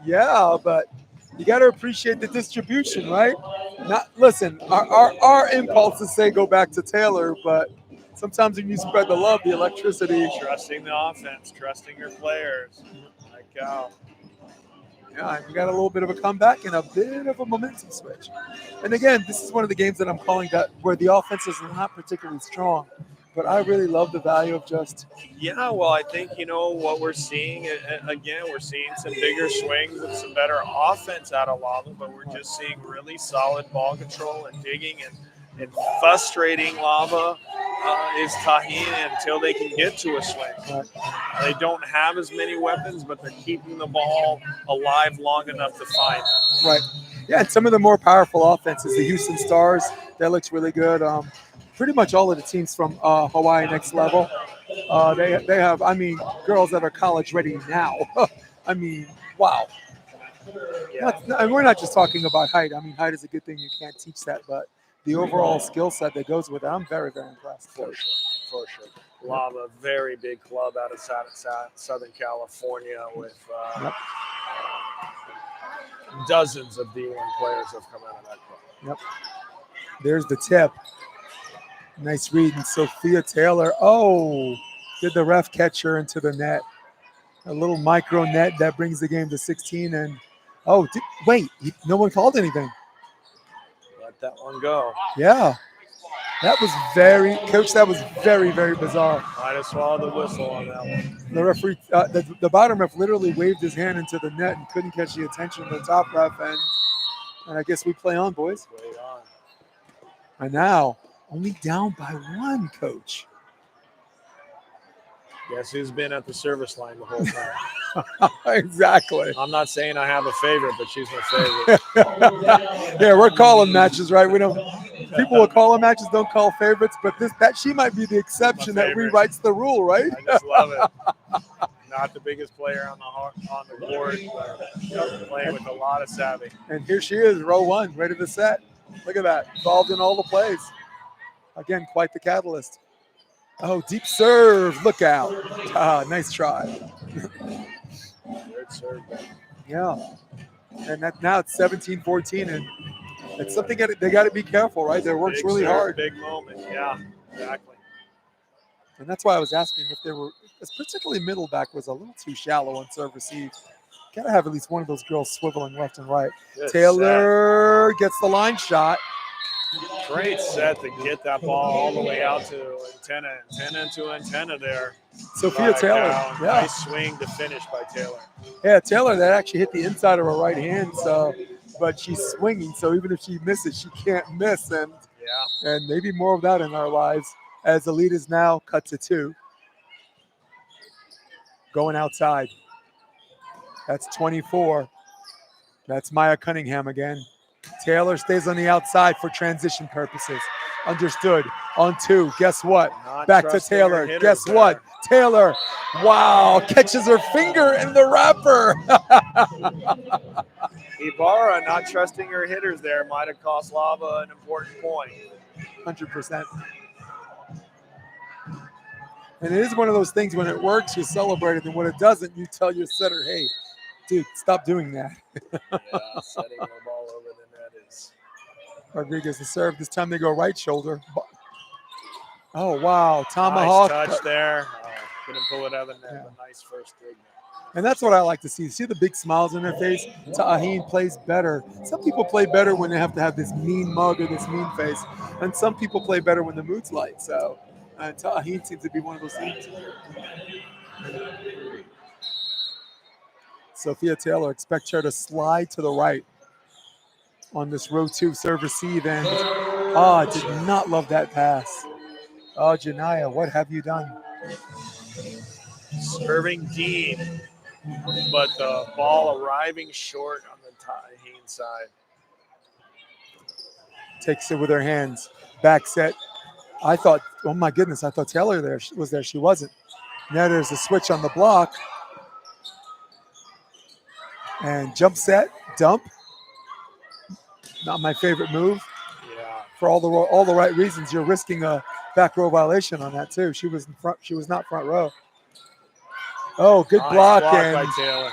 [SPEAKER 1] Yeah, but you got to appreciate the distribution, right? Listen, our impulses say go back to Taylor, but sometimes when you spread the love, the electricity.
[SPEAKER 2] Trusting the offense, trusting your players. Like Cal.
[SPEAKER 1] Yeah, we got a little bit of a comeback and a bit of a momentum switch. And again, this is one of the games that I'm calling that where the offense is not particularly strong. But I really love the value of just.
[SPEAKER 2] Yeah, well, I think, what we're seeing, again, we're seeing some bigger swings and some better offense out of Lava, but we're just seeing really solid ball control and digging and frustrating Lava is Tahin until they can get to a swing.
[SPEAKER 1] Right.
[SPEAKER 2] They don't have as many weapons, but they're keeping the ball alive long enough to find them.
[SPEAKER 1] Right. Yeah, and some of the more powerful offenses, the Houston Stars, that looks really good. Pretty much all of the teams from Hawaii Next Level, they have, girls that are college ready now. Wow.
[SPEAKER 2] Yeah.
[SPEAKER 1] And we're not just talking about height. Height is a good thing. You can't teach that, but the overall skill set that goes with it, I'm very, very impressed.
[SPEAKER 2] For sure. Lava, very big club out of Southern California with dozens of D1 players have come out of that club.
[SPEAKER 1] Yep. There's the tip. Nice read. And Sophia Taylor, did the ref catch her into the net? A little micro net that brings the game to 16. And, no one called anything.
[SPEAKER 2] Let that one go.
[SPEAKER 1] Yeah. That was very bizarre.
[SPEAKER 2] Might have swallowed the whistle on that one.
[SPEAKER 1] The referee, the bottom ref literally waved his hand into the net and couldn't catch the attention of the top ref. And I guess we play on, boys.
[SPEAKER 2] Wait on.
[SPEAKER 1] And now, only down by 1, Coach.
[SPEAKER 2] Guess who's been at the service line the whole time?
[SPEAKER 1] Exactly.
[SPEAKER 2] I'm not saying I have a favorite, but she's my favorite.
[SPEAKER 1] Yeah, we're calling matches, right? People will call them matches, don't call favorites, but she might be the exception that rewrites the rule, right?
[SPEAKER 2] I just love it. Not the biggest player on the board, but playing with a lot of savvy.
[SPEAKER 1] And here she is, row 1, ready to set. Look at that, involved in all the plays. Again, quite the catalyst. Oh, deep serve. Look out. Nice try.
[SPEAKER 2] Good serve.
[SPEAKER 1] Yeah. And now it's 17-14, and it's something they got to be careful, right? They works really hard.
[SPEAKER 2] Big moment. Yeah, exactly.
[SPEAKER 1] And that's why I was asking if there were, particularly middle back was a little too shallow on serve receive. Got to have at least one of those girls swiveling left and right.
[SPEAKER 2] Good
[SPEAKER 1] Taylor gets the line shot.
[SPEAKER 2] Great set to get that ball all the way out to antenna to antenna there.
[SPEAKER 1] Sophia Taylor.
[SPEAKER 2] Yeah. Nice swing to finish by Taylor.
[SPEAKER 1] Yeah, Taylor, that actually hit the inside of her right hand, but she's swinging, so even if she misses, she can't miss. And maybe more of that in our lives as the lead is now cut to 2. Going outside. That's 24. That's Maya Cunningham again. Taylor stays on the outside for transition purposes. Understood. On 2. Guess what? Back to Taylor. Guess what? Taylor. Wow. Catches her finger in the wrapper.
[SPEAKER 2] Ibarra not trusting her hitters there might have cost Lava an important point.
[SPEAKER 1] 100%. And it is one of those things, when it works, you celebrate it. And when it doesn't, you tell your setter, hey, dude, stop doing that.
[SPEAKER 2] Yeah, setting the ball over the net is.
[SPEAKER 1] Rodriguez to serve. This time they go right shoulder. Oh, wow.
[SPEAKER 2] Nice
[SPEAKER 1] Tomahawk.
[SPEAKER 2] touch there. Couldn't pull it out of the net,
[SPEAKER 1] Yeah.
[SPEAKER 2] but nice first dig.
[SPEAKER 1] And that's what I like to see. See the big smiles on their face? Ta'aheen plays better. Some people play better when they have to have this mean mug or this mean face. And some people play better when the mood's light. So Ta'aheen seems to be one of those teams. Sophia Taylor, expect her to slide to the right on this row 2 serve receive. And I did not love that pass. Oh, Janaya, what have you done?
[SPEAKER 2] Serving deep, but the ball arriving short on the Taheen side.
[SPEAKER 1] Takes it with her hands. Back set. I thought, oh my goodness, I thought Taylor was there. She wasn't. Now there's a switch on the block. And jump set, dump. Not my favorite move.
[SPEAKER 2] Yeah.
[SPEAKER 1] For all the right reasons. You're risking a back row violation on that too. She was in front. She was not front row. Oh, good
[SPEAKER 2] Nice
[SPEAKER 1] block
[SPEAKER 2] by Taylor.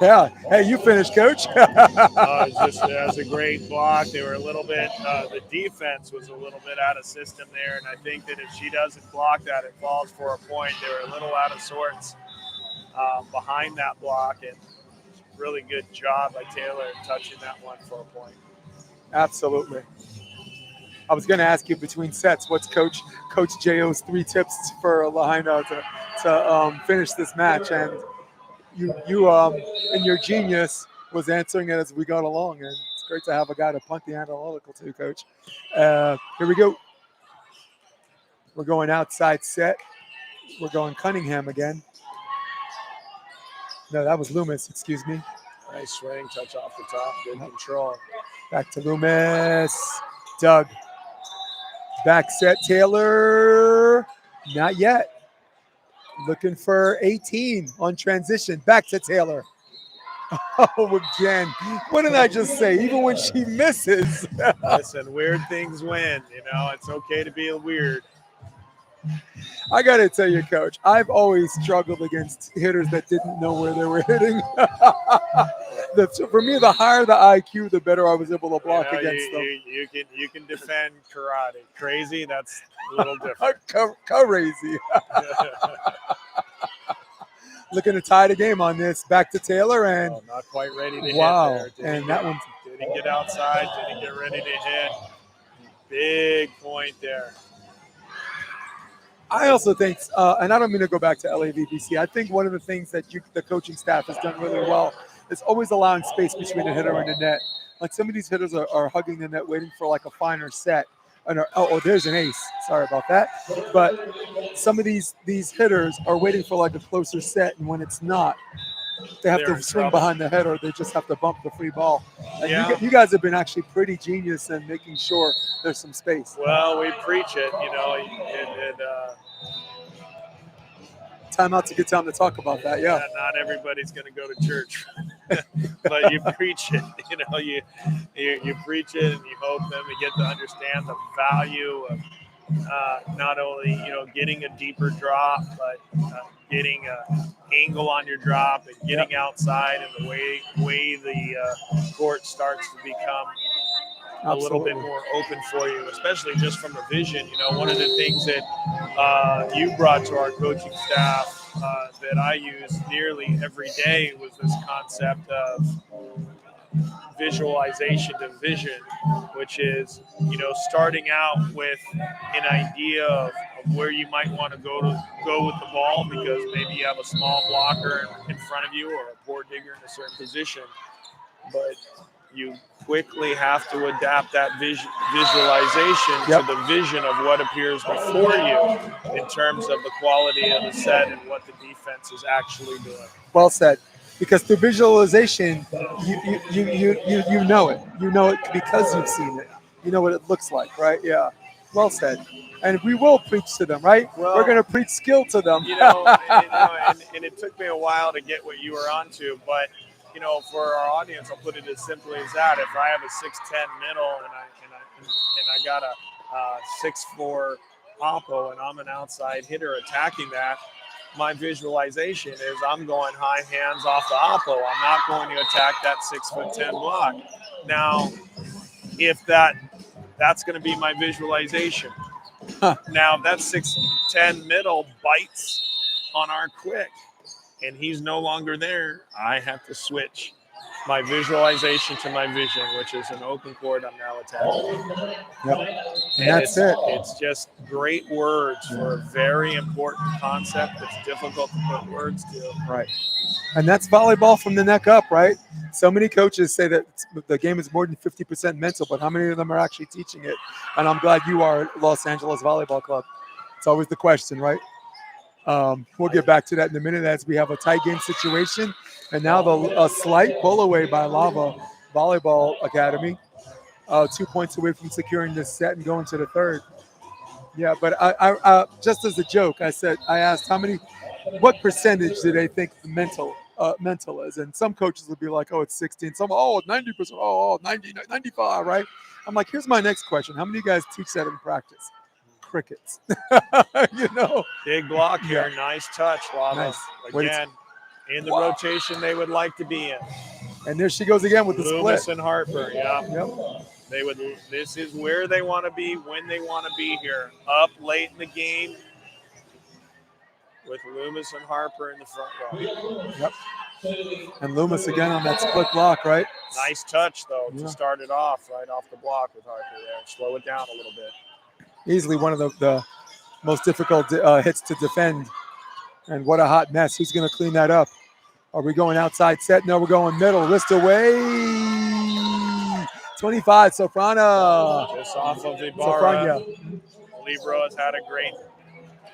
[SPEAKER 1] Yeah. Hey, you finished, coach.
[SPEAKER 2] That's a great block. They were a little bit, the defense was a little bit out of system there. And I think that if she doesn't block that, it falls for a point. They were a little out of sorts behind that block. And really good job by Taylor touching that one for a point.
[SPEAKER 1] Absolutely. I was going to ask you between sets, what's Coach J.O.'s 3 tips for Lahaina to finish this match? And you in your genius was answering it as we got along, and it's great to have a guy to punt the analytical to, Coach. Here we go. We're going outside set. We're going Cunningham again. No, that was Loomis, excuse me.
[SPEAKER 2] Nice swing, touch off the top, good control.
[SPEAKER 1] Back to Loomis. Doug. Back set, Taylor. Not yet. Looking for 18 on transition. Back to Taylor. Oh, again. What did I just say? Even when she misses.
[SPEAKER 2] Listen, weird things win. You know, it's okay to be weird.
[SPEAKER 1] I got to tell you, Coach, I've always struggled against hitters that didn't know where they were hitting. For me, the higher the IQ, the better I was able to block against them.
[SPEAKER 2] You can defend karate. Crazy, that's a little different.
[SPEAKER 1] Crazy. Looking to tie the game on this. Back to Taylor and
[SPEAKER 2] not quite ready to hit there.
[SPEAKER 1] And that one
[SPEAKER 2] didn't get outside, didn't get ready to hit. Big point there.
[SPEAKER 1] I also think, and I don't mean to go back to LAVBC, I think one of the things that the coaching staff has done really well is always allowing space between the hitter and the net. Like some of these hitters are hugging the net, waiting for like a finer set. Oh, there's an ace. Sorry about that. But some of these hitters are waiting for like a closer set, and when it's not, they have to swing behind the head, or they just have to bump the free ball. And you guys have been actually pretty genius in making sure there's some space.
[SPEAKER 2] Well, we preach it, you know.
[SPEAKER 1] Timeout's a good time to talk about that. Yeah.
[SPEAKER 2] Not everybody's going to go to church, but you preach it. You know, you preach it, and you hope them to get to understand the value of not only getting a deeper drop, but getting an angle on your drop and getting outside, and the way the court starts to become a little bit more open for you, especially just from the vision. You know, one of the things that you brought to our coaching staff that I use nearly every day was this concept of visualization to vision, which is, starting out with an idea of where you might want to go with the ball, because maybe you have a small blocker in front of you or a poor digger in a certain position, but you quickly have to adapt that visualization to the vision of what appears before you in terms of the quality of the set and what the defense is actually doing.
[SPEAKER 1] Well said. Because through visualization, you know it. You know it because you've seen it. You know what it looks like, right? Yeah. Well said. And we will preach to them, right?
[SPEAKER 2] Well,
[SPEAKER 1] we're going to preach skill to them.
[SPEAKER 2] And it took me a while to get what you were onto, but for our audience, I'll put it as simply as that. If I have a 6'10" middle and I got a 6'4" oppo and I'm an outside hitter attacking that, my visualization is I'm going high hands off the oppo. I'm not going to attack that 6'10" block. Now, if that's going to be my visualization. Now, if that 6'10" middle bites on our quick and he's no longer there, I have to switch my visualization to my vision, which is an open court I'm now attacking.
[SPEAKER 1] Yep. And that's it.
[SPEAKER 2] It's just great words for a very important concept that's difficult to put words to.
[SPEAKER 1] Right. And that's volleyball from the neck up, right? So many coaches say that the game is more than 50% mental, but how many of them are actually teaching it? And I'm glad you are at Los Angeles Volleyball Club. It's always the question, right? We'll get back to that in a minute as we have a tight game situation. And now a slight pull away by Lava Volleyball Academy. 2 points away from securing this set and going to the third. Yeah, but I just as a joke, I asked what percentage do they think the mental is? And some coaches would be like, oh, it's 16. Some, 90%, 90, 95, right? I'm like, here's my next question. How many of you guys teach that in practice? Crickets.
[SPEAKER 2] Big block here.
[SPEAKER 1] Yeah.
[SPEAKER 2] Nice touch, Lava.
[SPEAKER 1] Nice.
[SPEAKER 2] Again, in the rotation they would like to be in.
[SPEAKER 1] And there she goes again with the
[SPEAKER 2] Loomis
[SPEAKER 1] split.
[SPEAKER 2] and Harper, yeah.
[SPEAKER 1] Yep.
[SPEAKER 2] This is where they want to be when they want to be here. Up late in the game with Loomis and Harper in the front row.
[SPEAKER 1] Yep. And Loomis again on that split block, right?
[SPEAKER 2] Nice touch, though, to start it off right off the block with Harper there. Slow it down a little bit.
[SPEAKER 1] Easily one of the most difficult hits to defend. And what a hot mess. Who's going to clean that up? Are we going outside set? No, we're going middle. Wrist away. 25, Sofrana.
[SPEAKER 2] Just off of Ibarra.
[SPEAKER 1] Sofrana.
[SPEAKER 2] Libro has had a great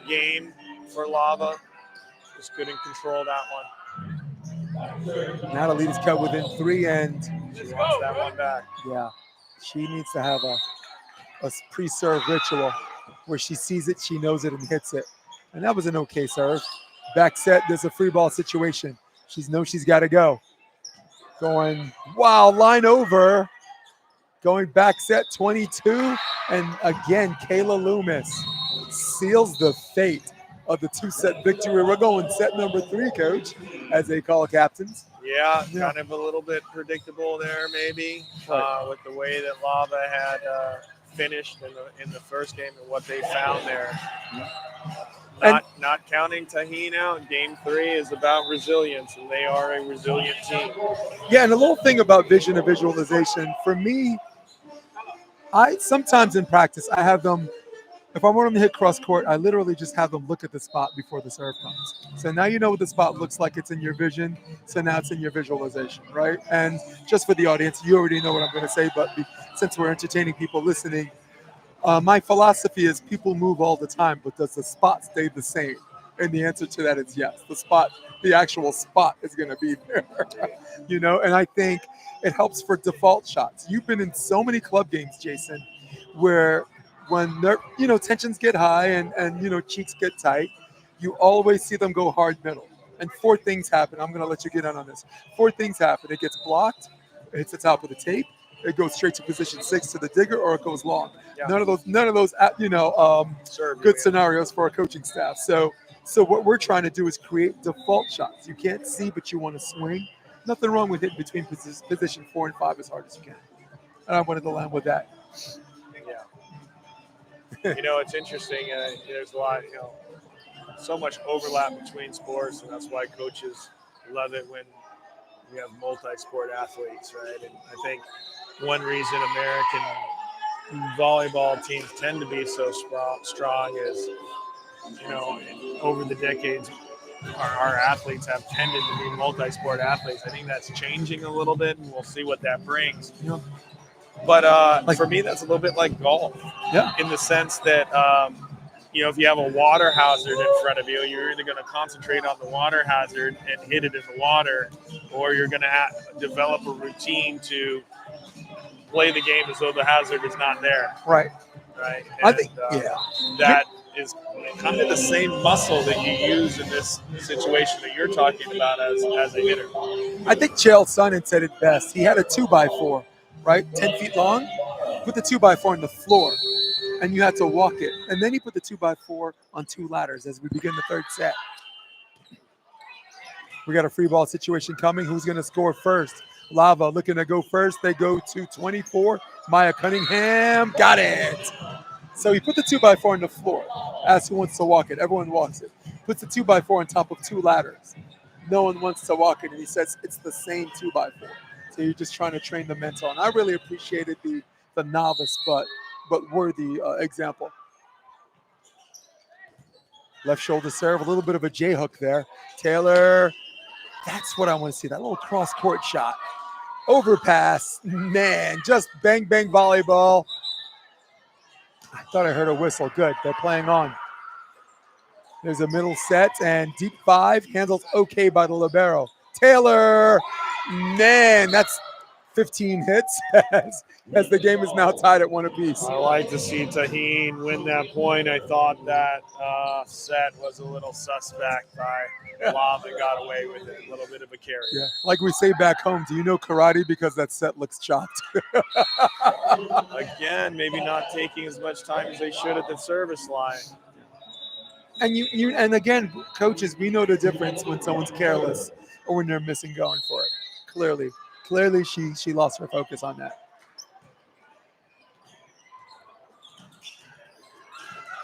[SPEAKER 2] game for Lava. Just couldn't control that one.
[SPEAKER 1] Natalie's cut within 3 and
[SPEAKER 2] she wants that one back.
[SPEAKER 1] Yeah. She needs to have a pre-serve ritual where she sees it, she knows it, and hits it. And that was an okay serve. Back set, there's a free ball situation. She knows she's got to go. Going, wow, line over. Going back set 22. And again, Kayla Loomis seals the fate of the 2-set victory. We're going set number 3, Coach, as they call captains.
[SPEAKER 2] Yeah, kind of a little bit predictable there, maybe, with the way that Lava had finished in the first game and what they found there. Not counting Tahin out, game 3 is about resilience, and they are a resilient team.
[SPEAKER 1] Yeah, and a little thing about vision and visualization, for me, I sometimes in practice, I have them, if I want them to hit cross court, I literally just have them look at the spot before the serve comes. So now you know what the spot looks like, it's in your vision, so now it's in your visualization, right? And just for the audience, you already know what I'm going to say, but since we're entertaining people listening, my philosophy is people move all the time, but does the spot stay the same? And the answer to that is yes. The actual spot is going to be there, and I think it helps for default shots. You've been in so many club games, Jason, where when tensions get high and cheeks get tight, you always see them go hard middle. And 4 things happen. I'm going to let you get in on this. 4 things happen. It gets blocked. It hits the top of the tape. It goes straight to position 6 to the digger, or it goes long. Yeah. None of those, good scenarios for our coaching staff. So what we're trying to do is create default shots. You can't see, but you want to swing. Nothing wrong with hitting between position 4 and 5 as hard as you can. And I wanted to land with that.
[SPEAKER 2] Yeah. It's interesting. There's a lot, so much overlap between sports, and that's why coaches love it when you have multi-sport athletes, right? And I think one reason American volleyball teams tend to be so strong is, over the decades, our athletes have tended to be multi-sport athletes. I think that's changing a little bit, and we'll see what that brings.
[SPEAKER 1] Yeah.
[SPEAKER 2] But for me, that's a little bit like golf.
[SPEAKER 1] Yeah.
[SPEAKER 2] In the sense that, if you have a water hazard in front of you, you're either going to concentrate on the water hazard and hit it in the water, or you're going to develop a routine to play the game as though the hazard is not there.
[SPEAKER 1] Right.
[SPEAKER 2] Right.
[SPEAKER 1] And I think,
[SPEAKER 2] is kind of the same muscle that you use in this situation that you're talking about as a hitter.
[SPEAKER 1] I think Chael Sonnen said it best. He had a 2x4, right? 10 feet long. Put the 2x4 on the floor, and you had to walk it. And then he put the 2x4 on 2 ladders as we begin the third set. We got a free ball situation coming. Who's going to score first? Lava looking to go first. They go to 24. Maya Cunningham got it. So he put the 2x4 on the floor. Asks who wants to walk it. Everyone walks it. Puts the 2x4 on top of 2 ladders. No one wants to walk it, and he says it's the same 2x4. So you're just trying to train the mental. And I really appreciated the novice but worthy example. Left shoulder serve, a little bit of a J hook there. Taylor, that's what I want to see. That little cross court shot. Overpass, man, just bang, bang volleyball. I thought I heard a whistle. Good, they're playing on. There's a middle set and deep 5, handled okay by the libero. Taylor, man, that's 15 hits as the game is now tied at 1 apiece.
[SPEAKER 2] I like to see Taheen win that point. I thought that set was a little suspect by Lava got away with it. A little bit of a carry.
[SPEAKER 1] Yeah, like we say back home, do you know karate because that set looks chopped?
[SPEAKER 2] Again, maybe not taking as much time as they should at the service line.
[SPEAKER 1] And and again, coaches, we know the difference when someone's careless or when they're missing going for it. Clearly, she lost her focus on that.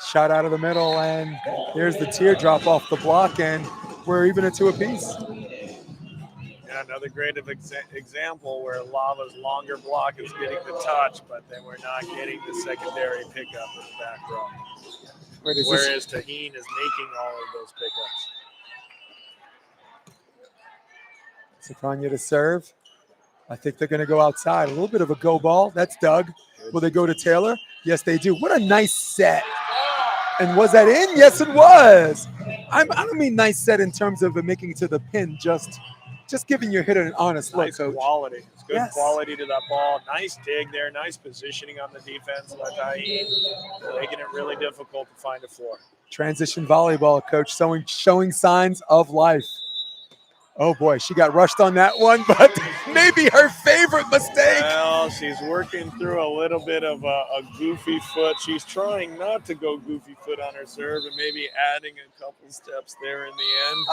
[SPEAKER 1] Shot out of the middle, and there's the teardrop off the block, and we're even at 2 apiece.
[SPEAKER 2] Yeah, another great example where Lava's longer block is getting the touch, but then we're not getting the secondary pickup in the back row. Whereas Taheen is making all of those pickups.
[SPEAKER 1] Safanya to serve. I think they're going to go outside. A little bit of a go ball. That's Doug. Will they go to Taylor? Yes, they do. What a nice set. And was that in? Yes, it was. I don't mean nice set in terms of making it to the pin, just giving your hitter an honest look,
[SPEAKER 2] Nice
[SPEAKER 1] coach.
[SPEAKER 2] quality. It's good quality to that ball. Nice dig there. Nice positioning on the defense by Taheen. Making it really difficult to find a floor.
[SPEAKER 1] Transition volleyball, coach, showing signs of life. Oh, boy, she got rushed on that one, but maybe her favorite mistake.
[SPEAKER 2] Well, she's working through a little bit of a goofy foot. She's trying not to go goofy foot on her serve and maybe adding a couple steps there in the end.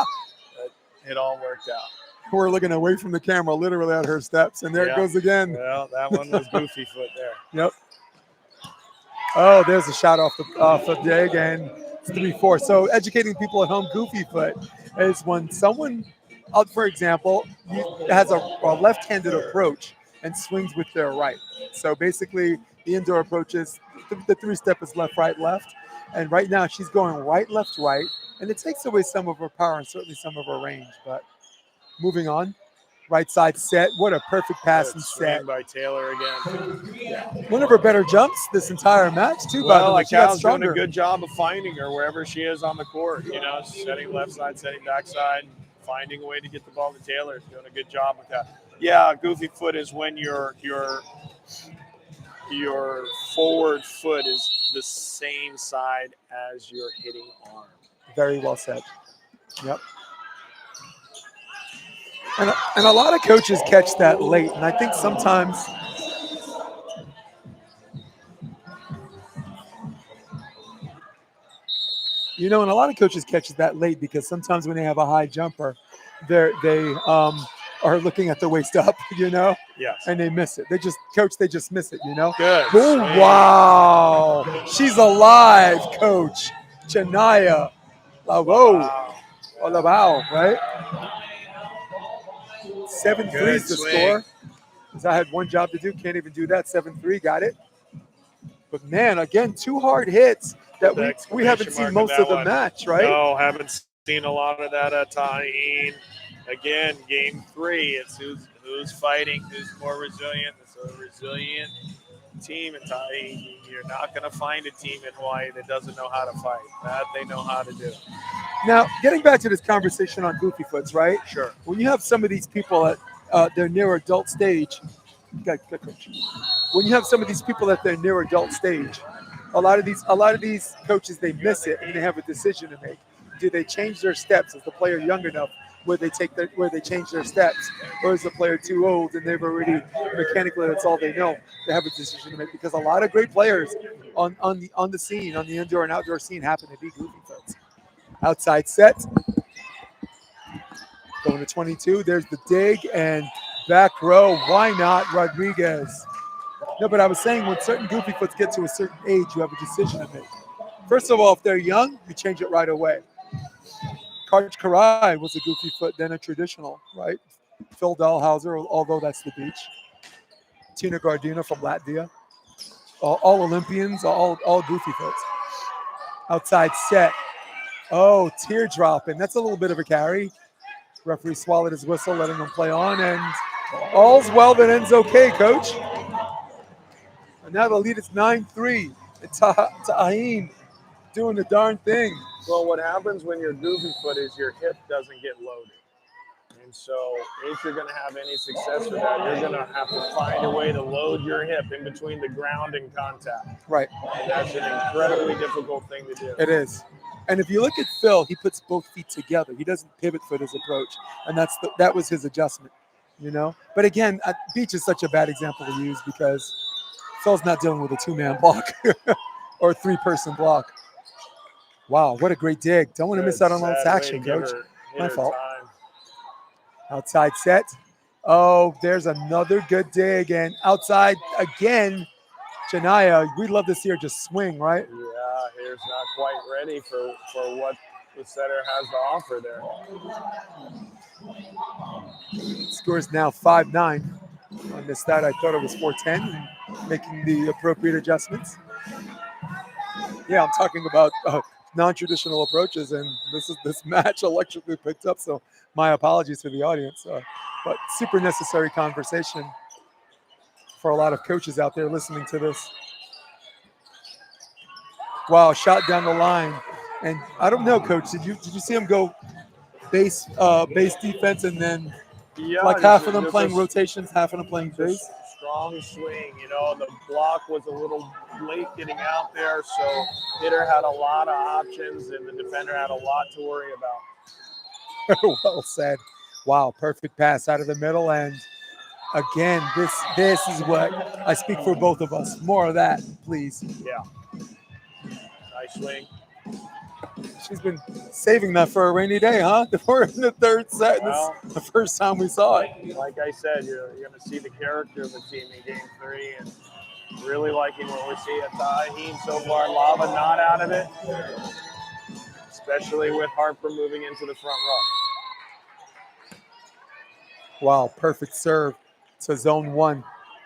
[SPEAKER 2] But it all worked out.
[SPEAKER 1] We're looking away from the camera, literally at her steps, and there it goes again.
[SPEAKER 2] Well, that one was goofy foot there.
[SPEAKER 1] Yep. Oh, there's a shot off the dig, and it's 3-4. So educating people at home, goofy foot is when someone, for example, has a left-handed approach and swings with their right. So basically, the indoor approach is the 3-step is left, right, left. And right now, she's going right, left, right, and it takes away some of her power and certainly some of her range. But moving on, right side set. What a perfect pass and set
[SPEAKER 2] by Taylor again.
[SPEAKER 1] Yeah. One of her better jumps this entire match too.
[SPEAKER 2] Well,
[SPEAKER 1] by the way,
[SPEAKER 2] Cal's doing a good job of finding her wherever she is on the court. You know, setting left side, setting back side, finding a way to get the ball to Taylor. Doing a good job with that. Yeah, goofy foot is when your forward foot is the same side as your hitting arm.
[SPEAKER 1] Very well said. Yep. And a lot of coaches catch that late, and I think sometimes and a lot of coaches catch that late because sometimes when they have a high jumper, they are looking at the waist up,
[SPEAKER 2] Yes.
[SPEAKER 1] and they miss it. They just miss it,
[SPEAKER 2] Good.
[SPEAKER 1] Oh, wow. She's alive, coach. Chania. Whoa. Wow, right? 7-3 is the score. Because I had one job to do, can't even do that. 7-3, got it. But man, again, 2 hard hits that we haven't seen most of the match, right?
[SPEAKER 2] No, haven't seen a lot of that at Taheen. Again, game 3, it's who's fighting, who's more resilient. It's a resilient team in Taheen. You're not going to find a team in Hawaii that doesn't know how to fight. That they know how to do.
[SPEAKER 1] Now, getting back to this conversation on goofy foots, right?
[SPEAKER 2] Sure.
[SPEAKER 1] When you have some of these people at their near adult stage, when you have some of these people at their near adult stage, A lot of these coaches, they miss it and they have a decision to make. Do they change their steps? Is the player young enough where they change their steps, or is the player too old and they've already mechanically that's all they know? They have a decision to make because a lot of great players on the scene, on the indoor and outdoor scene, happen to be goofy foots. Outside set, going to 22. There's the dig and back row. Why not Rodriguez? No, but I was saying when certain goofy foots get to a certain age, you have a decision to make. First of all, if they're young, you change it right away. Karch Karai was a goofy foot, then a traditional, right? Phil Dahlhauser, although that's the beach. Tina Gardina from Latvia. All Olympians, all goofy foots. Outside set. Oh, teardrop. And that's a little bit of a carry. Referee swallowed his whistle, letting him play on. And all's well that ends okay, coach. And now the lead is 9-3. And Tahin doing the darn thing.
[SPEAKER 2] Well, what happens when you're goofy foot is your hip doesn't get loaded. And so if you're going to have any success with that, you're going to have to find a way to load your hip in between the ground and contact.
[SPEAKER 1] Right.
[SPEAKER 2] And that's an incredibly difficult thing to do.
[SPEAKER 1] It is. And if you look at Phil, he puts both feet together. He doesn't pivot foot his approach. And that was his adjustment, you know? But again, beach is such a bad example to use because Phil's not dealing with a two-man block or a three-person block. Wow, what a great dig. Don't want to miss out on all this action, coach. My fault.
[SPEAKER 2] Time.
[SPEAKER 1] Outside set. Oh, there's another good dig. And outside again, Janaya. We'd love to see her just swing, right?
[SPEAKER 2] Yeah, here's not quite ready for what the setter has to offer there.
[SPEAKER 1] Score's now 5-9. I missed that. I thought it was 4-10, making the appropriate adjustments. Yeah, I'm talking about non-traditional approaches, and this match electrically picked up. So my apologies to the audience, but super necessary conversation for a lot of coaches out there listening to this. Wow, shot down the line, and I don't know, coach. Did you see him go base defense, and then like half of them playing rotations, half of them playing base?
[SPEAKER 2] Strong swing, the block was a little late getting out there, so hitter had a lot of options and the defender had a lot to worry about.
[SPEAKER 1] Well said. Wow, perfect pass out of the middle, and again, this is what I speak for both of us. More of that, please.
[SPEAKER 2] Yeah. Nice swing.
[SPEAKER 1] She's been saving that for a rainy day, huh? We're in the third set.
[SPEAKER 2] Well,
[SPEAKER 1] this is the first time we saw it.
[SPEAKER 2] Like I said, you're going to see the character of the team in Game 3, and really liking what we see at Tahin so far. Lava not out of it, especially with Harper moving into the front row.
[SPEAKER 1] Wow, perfect serve to zone 1.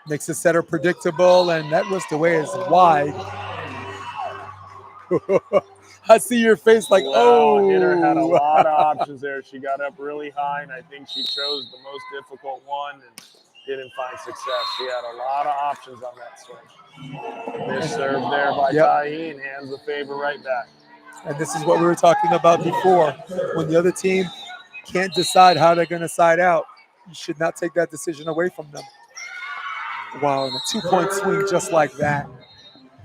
[SPEAKER 1] Makes the setter predictable, and that wrist away is wide. I see your face like,
[SPEAKER 2] Hitter had a lot of options there. She got up really high, and I think she chose the most difficult one and didn't find success. She had a lot of options on that swing. This serve there by Tahin hands the favor right back.
[SPEAKER 1] And this is what we were talking about before. When the other team can't decide how they're going to side out, you should not take that decision away from them. Wow, and a 2-point swing just like that.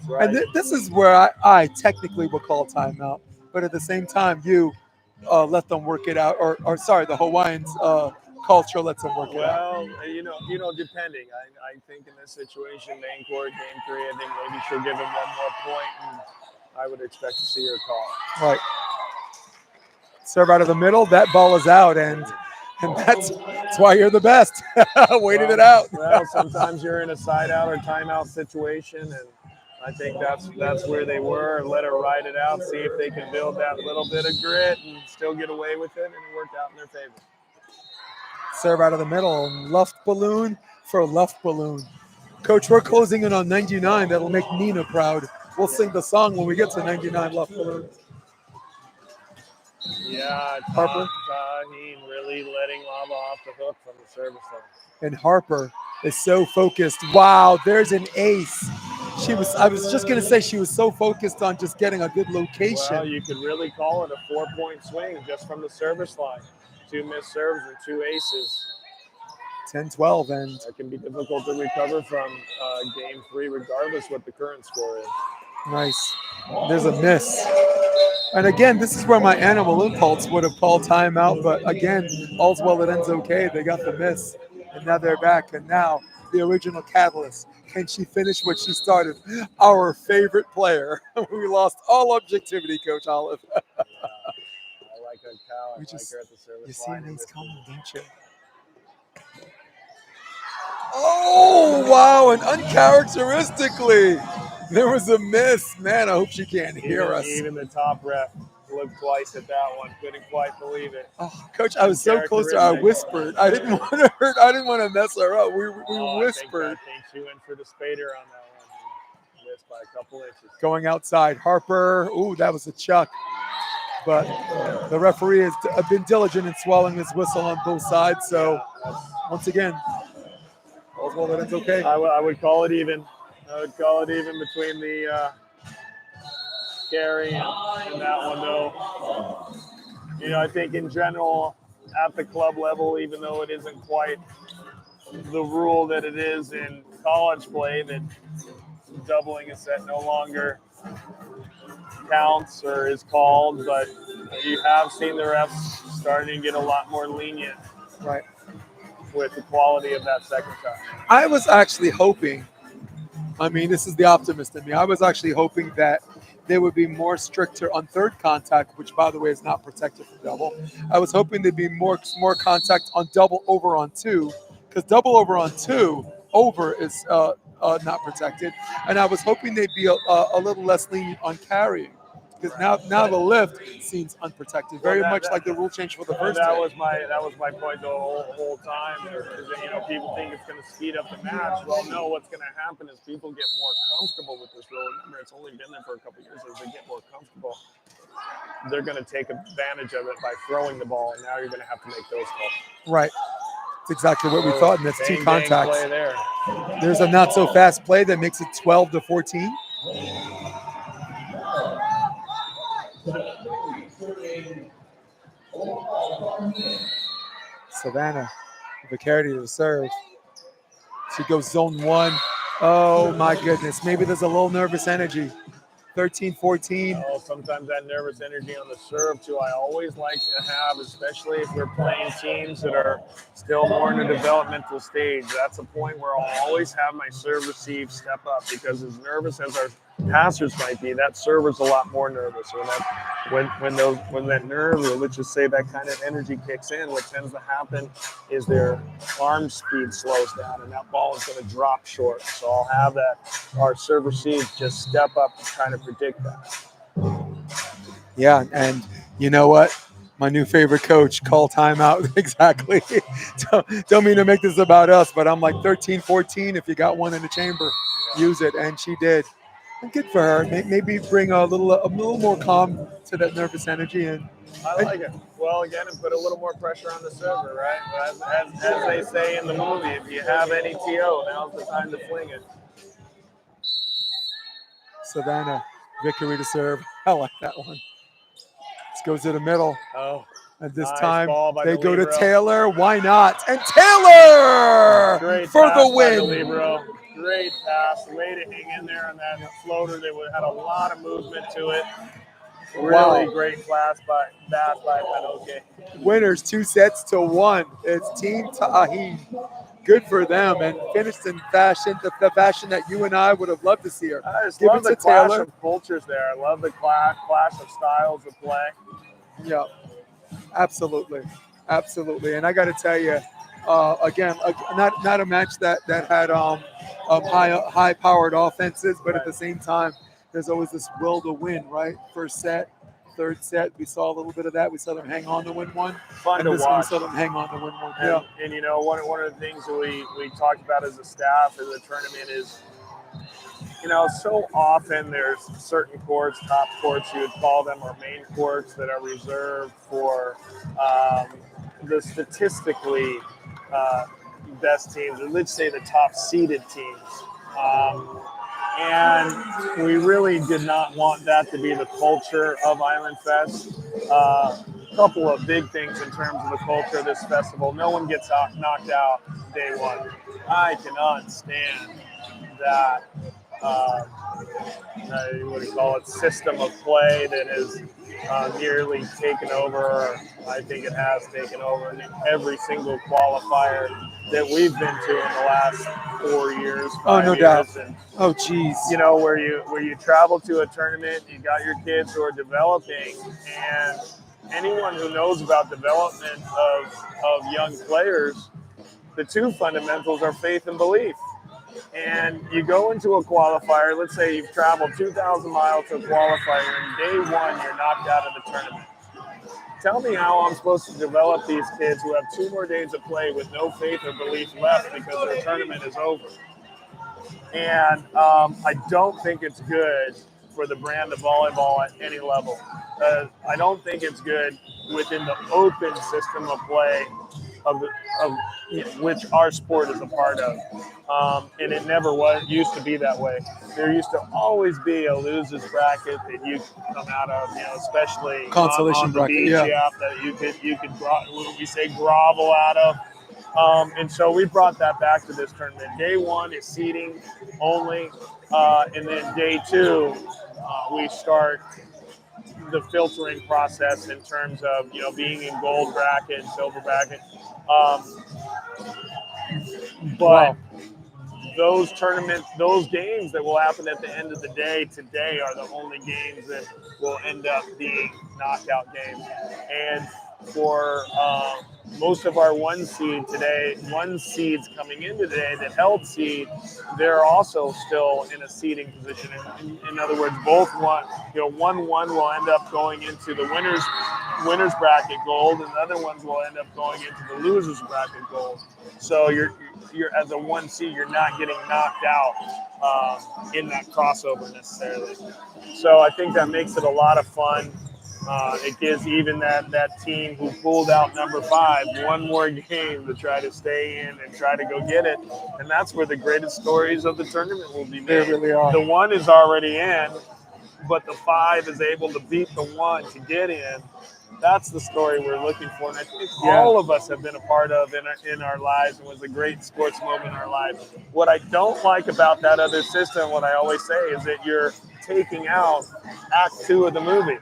[SPEAKER 1] Right. And this is where I technically will call timeout, but at the same time, you let them work it out, or sorry, the Hawaiians culture lets them work it out.
[SPEAKER 2] Well, depending. I think in this situation, main court, Game 3, I think maybe she'll give him one more point, and I would expect to see her call.
[SPEAKER 1] Right. Serve out of the middle. That ball is out, and that's why you're the best. Waited it out.
[SPEAKER 2] Well, sometimes you're in a side out or timeout situation, and I think that's where they were. Let her ride it out, see if they can build that little bit of grit and still get away with it, and it worked out in their favor.
[SPEAKER 1] Serve out of the middle. Luft balloon for Luft balloon. Coach, we're closing in on 99. That'll make Nina proud. We'll sing the song when we get to 99 Luft balloon.
[SPEAKER 2] Yeah,
[SPEAKER 1] Harper.
[SPEAKER 2] Tahin really letting Lava off the hook from the service line.
[SPEAKER 1] And Harper is so focused. Wow, there's an ace. I was just going to say she was so focused on just getting a good location.
[SPEAKER 2] Well, you could really call it a 4-point swing just from the service line. 2 missed serves and 2 aces.
[SPEAKER 1] 10-12, and
[SPEAKER 2] that can be difficult to recover from Game 3, regardless what the current score is.
[SPEAKER 1] Nice. There's a miss. And again, this is where my animal impulse would have called timeout, but again, all's well that ends okay. They got the miss, and now they're back. And now the original catalyst. Can she finish what she started? Our favorite player. We lost all objectivity, Coach Olive.
[SPEAKER 2] I like her cow. I
[SPEAKER 1] We
[SPEAKER 2] like
[SPEAKER 1] just,
[SPEAKER 2] her at the
[SPEAKER 1] you
[SPEAKER 2] service
[SPEAKER 1] see
[SPEAKER 2] line.
[SPEAKER 1] when
[SPEAKER 2] in
[SPEAKER 1] he's
[SPEAKER 2] this
[SPEAKER 1] coming,
[SPEAKER 2] game.
[SPEAKER 1] don't you? Oh, wow, and uncharacteristically, there was a miss. Man, I hope she can't hear us.
[SPEAKER 2] Even the top ref looked twice at that one. Couldn't quite believe it.
[SPEAKER 1] Oh, Coach, I was so close to her. I
[SPEAKER 2] Uncharacteristic.
[SPEAKER 1] whispered. I didn't want to hurt. I didn't want to mess her up. We
[SPEAKER 2] Oh,
[SPEAKER 1] whispered.
[SPEAKER 2] I think she went for the spader on that one. Missed by a couple inches.
[SPEAKER 1] Going outside. Harper. Ooh, that was a chuck. But the referee has been diligent in swallowing his whistle on both sides. So, once again, all's well that ends okay.
[SPEAKER 2] I would call it even. I would call it even between the carry and that one, though. You know, I think in general, at the club level, even though it isn't quite the rule that it is in college play, that doubling a set no longer counts or is called, but you have seen the refs starting to get a lot more lenient,
[SPEAKER 1] right,
[SPEAKER 2] with the quality of that second time.
[SPEAKER 1] I was actually hoping, I mean, this is the optimist in me. I was actually hoping that they would be more stricter on third contact, which, by the way, is not protected from double. I was hoping there'd be more contact on double over on two, because double over on two over is not protected, and I was hoping they'd be a little less lenient on carrying, because now the lift seems unprotected, very much like the rule change for the first.
[SPEAKER 2] That was my point the whole time. Is that, you know, people think it's going to speed up the match. Well, no. What's going to happen is people get more comfortable with this rule. Remember, it's only been there for a couple of years. As they get more comfortable, they're going to take advantage of it by throwing the ball, and now you're going to have to make those calls.
[SPEAKER 1] Right. That's exactly what we thought, and that's two contacts.
[SPEAKER 2] Play there.
[SPEAKER 1] There's a not so fast play that makes it 12-14. Savannah, Vicarity to serve. She goes zone one. Oh my goodness. Maybe there's a little nervous energy. 13-14.
[SPEAKER 2] Oh, sometimes that nervous energy on the serve too. I always like to have, especially if we're playing teams that are still more in the developmental stage. That's a point where I'll always have my serve receive step up, because as nervous as our passers might be, that server's a lot more nervous. When that nerve, or let's just say that kind of energy kicks in, what tends to happen is their arm speed slows down, and that ball is going to drop short. So I'll have our serve receive just step up and kind of predict that.
[SPEAKER 1] Yeah, and you know what? My new favorite coach, call timeout. Exactly. Don't mean to make this about us, but I'm like 13-14. If you got one in the chamber, use it, and she did. And good for her. Maybe bring a little more calm to that nervous energy. And
[SPEAKER 2] I like it. Well, again, and put a little more pressure on the server, right? As they say in the movie, if you have any TO, now's the time to fling it.
[SPEAKER 1] Savannah, Vickery to serve. I like that one. This goes to the middle.
[SPEAKER 2] Oh.
[SPEAKER 1] And this
[SPEAKER 2] Nice
[SPEAKER 1] time they go
[SPEAKER 2] libero.
[SPEAKER 1] to Taylor. Why not? And Taylor for the win.
[SPEAKER 2] Great pass. Way to hang in there on that floater. They had a lot of movement to it. Really great class by Panoke.
[SPEAKER 1] Winners 2-1. It's Team Ta'aheen. Good for them, and finished in fashion, the fashion that you and I would have loved to see her.
[SPEAKER 2] I just love the clash of cultures there. I love the clash of styles of play.
[SPEAKER 1] Yeah, absolutely. And I got to tell you, again, not a match that had high-powered offenses, but at the same time, there's always this will to win, right? First set, third set, we saw a little bit of that. We saw them hang on to win one.
[SPEAKER 2] Fun to watch.
[SPEAKER 1] We saw them hang on to win one.
[SPEAKER 2] And you know, one of the things that we talked about as a staff in the tournament is, you know, so often there's certain courts, top courts you would call them, or main courts that are reserved for the statistically best teams, or let's say the top seeded teams. And we really did not want that to be the culture of Island Fest. A couple of big things in terms of the culture of this festival. No one gets knocked out day one. I cannot stand that what do you call it, system of play that has nearly taken over, or I think it has taken over in every single qualifier that we've been to in the last 4 years,
[SPEAKER 1] Oh,
[SPEAKER 2] 5
[SPEAKER 1] no doubt.
[SPEAKER 2] years, and
[SPEAKER 1] Oh, geez.
[SPEAKER 2] where you travel to a tournament, you got your kids who are developing, and anyone who knows about development of young players, the two fundamentals are faith and belief. And you go into a qualifier, let's say you've traveled 2,000 miles to a qualifier, and day one you're knocked out of the tournament. Tell me how I'm supposed to develop these kids who have 2 more days of play with no faith or belief left because their tournament is over. And I don't think it's good for the brand of volleyball at any level. I don't think it's good within the open system of play of which our sport is a part of. And it never used to be that way. There used to always be a losers bracket that you could come out of, especially
[SPEAKER 1] Consolation
[SPEAKER 2] on the
[SPEAKER 1] bracket,
[SPEAKER 2] beach,
[SPEAKER 1] yeah.
[SPEAKER 2] that you could we say grovel out of. And so we brought that back to this tournament. Day one is seeding only, and then day two we start the filtering process in terms of being in gold bracket, silver bracket. But
[SPEAKER 1] Wow.
[SPEAKER 2] those tournaments, those games that will happen at the end of the day today are the only games that will end up being knockout games. And for most of our one seeds coming into today that held seed, they're also still in a seeding position. In other words, both one will end up going into the winners bracket gold, and the other ones will end up going into the losers bracket gold. So you're as a one seed, you're not getting knocked out in that crossover necessarily. So I think that makes it a lot of fun. It gives even that team who pulled out number 5 one more game to try to stay in and try to go get it. And that's where the greatest stories of the tournament will be made.
[SPEAKER 1] They really are.
[SPEAKER 2] The 1 is already in, but the 5 is able to beat the 1 to get in. That's the story we're looking for. And I think all of us have been a part of in our lives, and was a great sports moment in our lives. What I don't like about that other system, what I always say, is that you're taking out act 2 of the movie.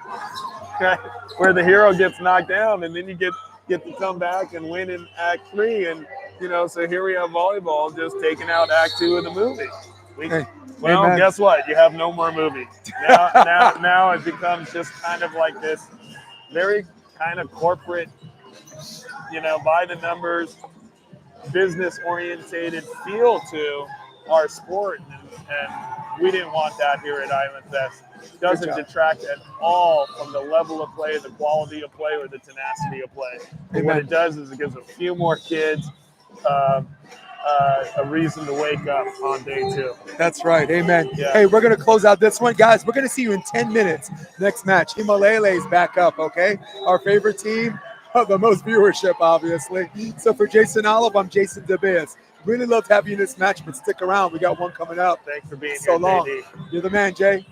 [SPEAKER 2] Where the hero gets knocked down, and then you get to come back and win in Act 3, and so here we have volleyball just taking out Act 2 of the movie.
[SPEAKER 1] Amen.
[SPEAKER 2] Guess what? You have no more movie. Now it becomes just kind of like this very kind of corporate, by the numbers, business orientated feel to our sport, and we didn't want that here at Island Fest. It doesn't detract at all from the level of play, the quality of play, or the tenacity of play. But what it does is it gives a few more kids a reason to wake up on day 2.
[SPEAKER 1] That's right. Amen.
[SPEAKER 2] Yeah.
[SPEAKER 1] Hey, we're going to close out this one. Guys, we're going to see you in 10 minutes. Next match. Himalele's back up, okay? Our favorite team, the most viewership, obviously. So for Jason Olive, I'm Jason DeBias. Really love having you in this match, but stick around. We got one coming up.
[SPEAKER 2] Thanks for being
[SPEAKER 1] so
[SPEAKER 2] here,
[SPEAKER 1] long.
[SPEAKER 2] JD.
[SPEAKER 1] You're the man, Jay.